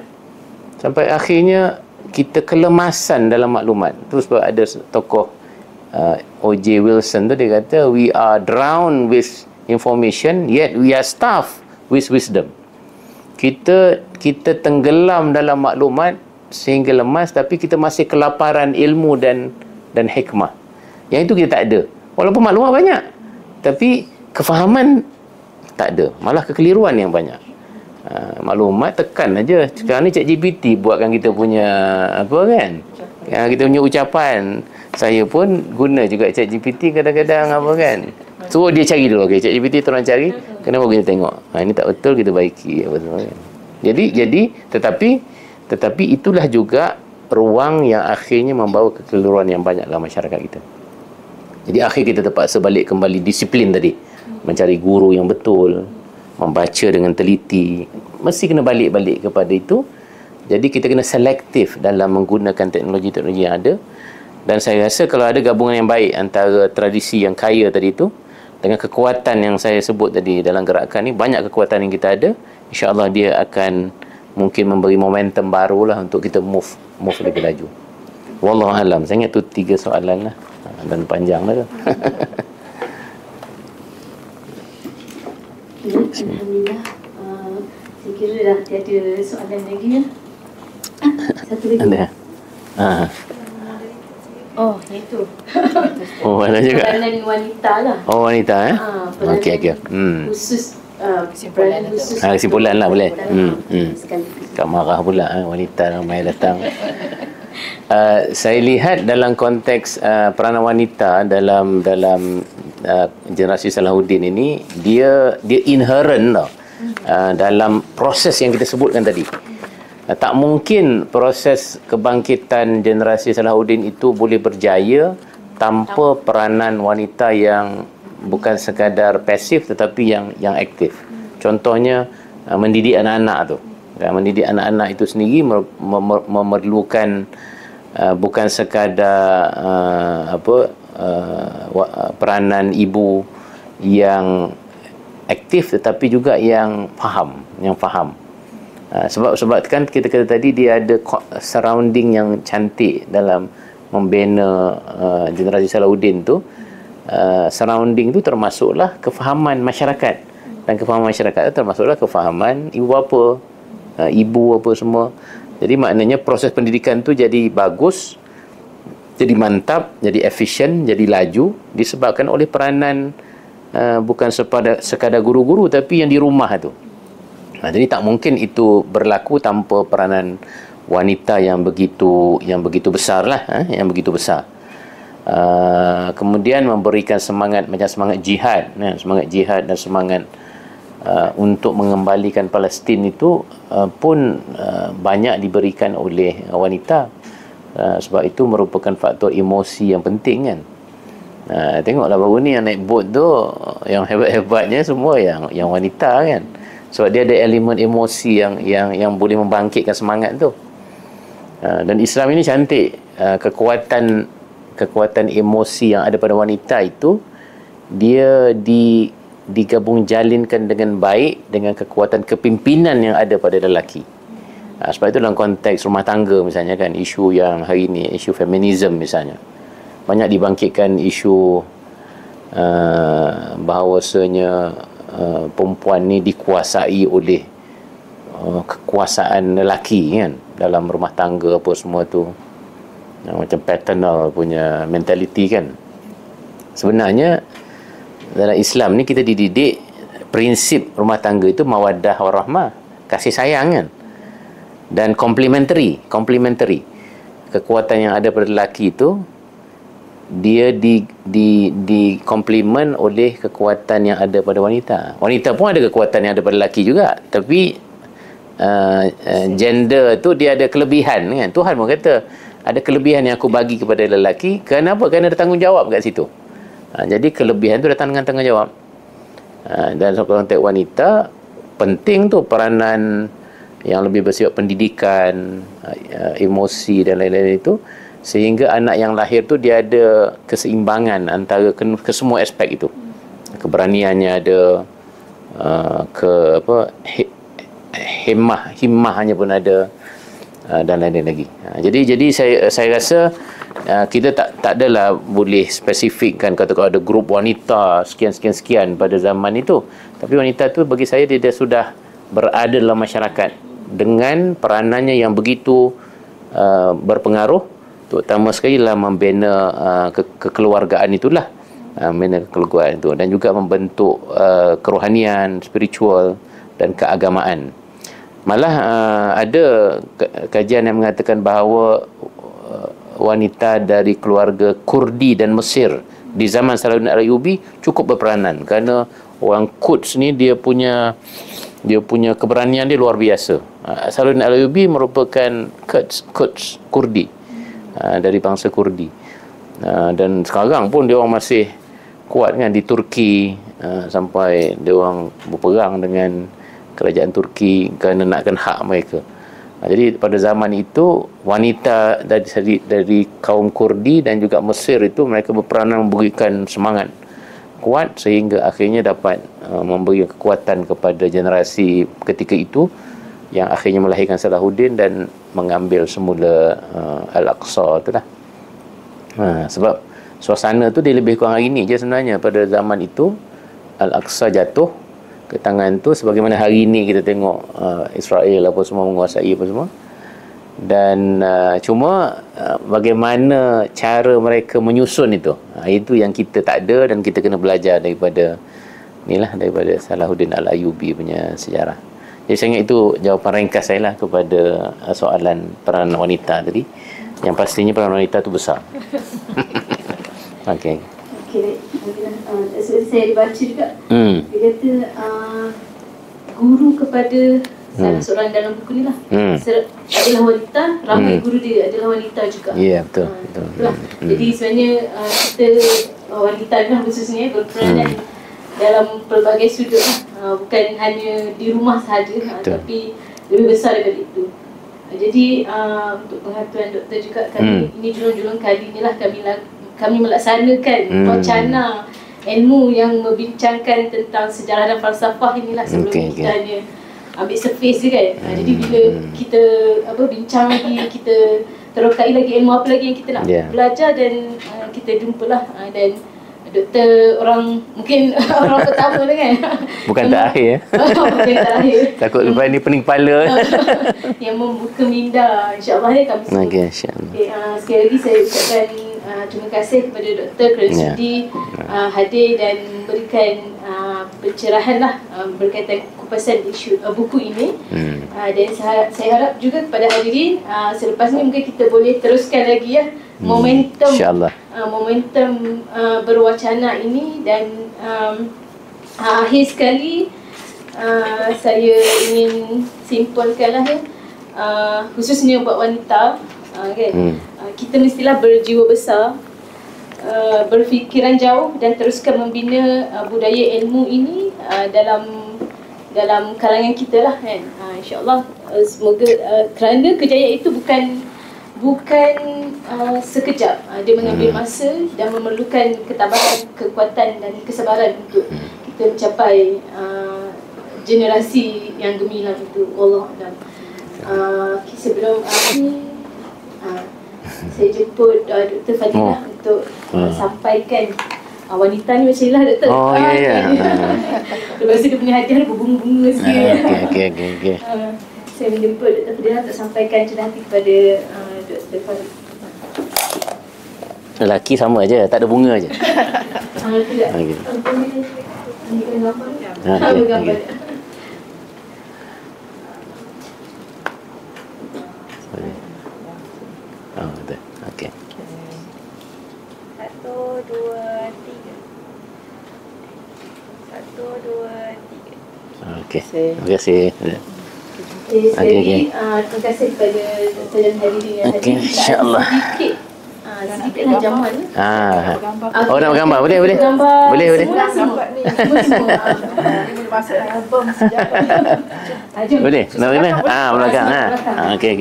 sampai akhirnya kita kelemasan dalam maklumat. Terus sebab ada tokoh O.J. Wilson tu, dia kata we are drowned with information yet we are starved with wisdom. Kita tenggelam dalam maklumat sehingga lemas, tapi kita masih kelaparan ilmu dan hikmah. Yang itu kita tak ada. Walaupun maklumat banyak, tapi kefahaman tak ada, malah kekeliruan yang banyak. Maklumat tekan aja. Sekarang ni ChatGPT buatkan kita punya kan, kita punya ucapan. Saya pun guna juga ChatGPT kadang-kadang kan. So dia cari dulu, ChatGPT tolong cari, kenapa kita tengok ini tak betul, kita baiki apa semua kan. Jadi tetapi itulah juga ruang yang akhirnya membawa kekeliruan yang banyak dalam masyarakat kita. Jadi akhir kita terpaksa balik kembali disiplin tadi, mencari guru yang betul, membaca dengan teliti, mesti kena balik kepada itu. Jadi kita kena selektif dalam menggunakan teknologi-teknologi yang ada. Dan saya rasa kalau ada gabungan yang baik antara tradisi yang kaya tadi itu dengan kekuatan yang saya sebut tadi dalam gerakan ni, banyak kekuatan yang kita ada, insya-Allah dia akan mungkin memberi momentum baru lah untuk kita move lebih laju. Wallahu alam. Saya ingat tu 3 soalan lah, dan panjang lah tu. Alhamdulillah. Saya kira dah tiada soalan lagi ya. Satu lagi. Ada. Oh, itu. Ada juga. Peranan wanita lah. Oh, wanita Okey. Khusus kesimpulan lah boleh. Sekali. Tak marah pula wanita ramai datang. Saya lihat dalam konteks peranan wanita dalam generasi Salahuddin ini, dia inherent tau, dalam proses yang kita sebutkan tadi. Tak mungkin proses kebangkitan generasi Salahuddin itu boleh berjaya tanpa peranan wanita yang bukan sekadar pasif tetapi yang aktif. Contohnya mendidik anak-anak tu. Mendidik anak-anak itu sendiri memerlukan bukan sekadar peranan ibu yang aktif tetapi juga yang faham. Sebab kan kita kata tadi dia ada surrounding yang cantik dalam membina generasi Salahuddin tu. Surrounding tu termasuklah kefahaman masyarakat, dan kefahaman masyarakat tu termasuklah kefahaman ibu bapa, ibu apa semua. Jadi maknanya proses pendidikan tu jadi bagus, jadi mantap, jadi efisien, jadi laju disebabkan oleh peranan bukan sekadar guru-guru tapi yang di rumah tu. Jadi tak mungkin itu berlaku tanpa peranan wanita yang begitu besar lah, yang begitu besar. Kemudian memberikan semangat, macam semangat jihad, semangat jihad dan semangat untuk mengembalikan Palestin itu pun banyak diberikan oleh wanita. Sebab itu merupakan faktor emosi yang penting kan. Tengoklah baru ni yang naik bot tu, yang hebat-hebatnya semua yang wanita kan. Sebab dia ada elemen emosi yang boleh membangkitkan semangat tu. Dan Islam ini cantik. Kekuatan emosi yang ada pada wanita itu dia digabung jalinkan dengan baik dengan kekuatan kepimpinan yang ada pada lelaki. Sebab itu dalam konteks rumah tangga misalnya kan, isu yang hari ini, isu feminism misalnya, banyak dibangkitkan isu bahawasanya perempuan ni dikuasai oleh kekuasaan lelaki kan dalam rumah tangga apa semua tu, macam paternal punya mentality kan. Sebenarnya dalam Islam ni kita dididik prinsip rumah tangga itu mawaddah warahmah, kasih sayang kan, dan complementary. Kekuatan yang ada pada lelaki itu dia di komplement oleh kekuatan yang ada pada wanita. Wanita pun ada kekuatan yang ada pada lelaki juga, tapi gender tu dia ada kelebihan kan. Tuhan pun kata ada kelebihan yang aku bagi kepada lelaki. Kenapa? Kerana ada tanggungjawab kat situ. Jadi kelebihan tu datang dengan tanggungjawab. Dan seorang konteks wanita penting tu peranan yang lebih bersifat pendidikan, emosi dan lain-lain itu, sehingga anak yang lahir tu dia ada keseimbangan antara ke semua aspek itu. Keberaniannya ada, himmahnya pun ada, dan lain-lain lagi. Jadi saya rasa kita tak adalah boleh spesifikkan kata kalau ada grup wanita sekian pada zaman itu. Tapi wanita tu bagi saya dia sudah berada dalam masyarakat dengan peranannya yang begitu berpengaruh, terutama sekali dalam membina kekeluargaan itulah, membina kekeluargaan itu, dan juga membentuk kerohanian, spiritual dan keagamaan. Malah ada kajian yang mengatakan bahawa wanita dari keluarga Kurdi dan Mesir di zaman Salahuddin Al-Ayyubi cukup berperanan, kerana orang Quds ni dia punya keberanian dia luar biasa. Salahuddin Al-Ayyubi merupakan Quds Kurdi, dari bangsa Kurdi, dan sekarang pun dia orang masih kuat kan di Turki, sampai dia orang berperang dengan kerajaan Turki kerana nakkan hak mereka. Jadi pada zaman itu wanita dari kaum Kurdi dan juga Mesir itu mereka berperanan memberikan semangat kuat sehingga akhirnya dapat memberi kekuatan kepada generasi ketika itu yang akhirnya melahirkan Salahuddin dan mengambil semula Al-Aqsa itulah. Sebab suasana tu dia lebih kurang hari ini je sebenarnya. Pada zaman itu Al-Aqsa jatuh ke tangan tu sebagaimana hari ini kita tengok Israel apa semua menguasai apa semua. Dan cuma bagaimana cara mereka menyusun itu yang kita tak ada, dan kita kena belajar daripada Salahuddin Al-Ayyubi punya sejarah. Jadi saya ingat itu jawapan ringkas saya lah kepada soalan peranan wanita tadi, yang pastinya peranan wanita tu besar. Okey. Saya dibaca juga dia kata guru kepada salah seorang dalam buku ni lah. Adalah wanita, ramai guru dia adalah wanita juga. Ya, betul. Itulah. Jadi sebenarnya kita wanita ni lah khususnya berperanan dalam pelbagai sudut lah. Bukan hanya di rumah sahaja, tapi lebih besar daripada itu. Jadi untuk penghatuan doktor juga kami ini julung-julung kali ni lah kami melaksanakan wacana ilmu yang membincangkan tentang sejarah dan falsafah inilah sebelum kita hanya ambil surface je kan. Jadi bila kita bincang lagi, kita terokai lagi ilmu apa lagi yang kita nak belajar dan kita jumpalah dan doktor orang mungkin orang pertama lah kan. Bukan terakhir Bukan terakhir. Takut lepas ni pening kepala. Yang membuka minda, insya-Allah ya kami semua. Okey, insya-Allah. Sekali lagi saya ucapkan terima kasih kepada doktor kerana sudi hadir dan memberikan pencerahan lah berkaitan kupasan isu buku ini. Dan saya harap juga kepada hadirin selepas ni mungkin kita boleh teruskan lagi ya momentum momentum berwacana ini dan akhir sekali saya ingin simponkanlah ya khususnya buat wanita kan kita mestilah berjiwa besar, berfikiran jauh dan teruskan membina budaya ilmu ini dalam kalangan kita lah kan. InsyaAllah semoga kerana kejayaan itu bukan sekejap. Dia mengambil masa dan memerlukan ketabahan, kekuatan dan kesabaran untuk kita mencapai generasi yang gemilang itu. Wallahualam. Sebelum akhir saya jemput Dr. Fadilah untuk sampaikan wanita ni macam inilah doktor. Lepas tu dia punya hadiah berbunga-bunga sikit. Okey. Saya menjemput Dr. Fadilah untuk sampaikan cerita hati kepada Dr. Fadilah. Lelaki sama aje, tak ada bunga aje. Tidak. Ambil gambar. Betul. Okey. 1, 2, 3. 1, 2, 3. Okey. Terima kasih. Terima kasih kepada doktor dan hadirin yang hadir. InsyaAllah. Sedikitlah jamuan. Oh, nak bergambar? Boleh. Boleh. Semua. Boleh masuk album sejarah. Boleh. Nak belakang. Okey.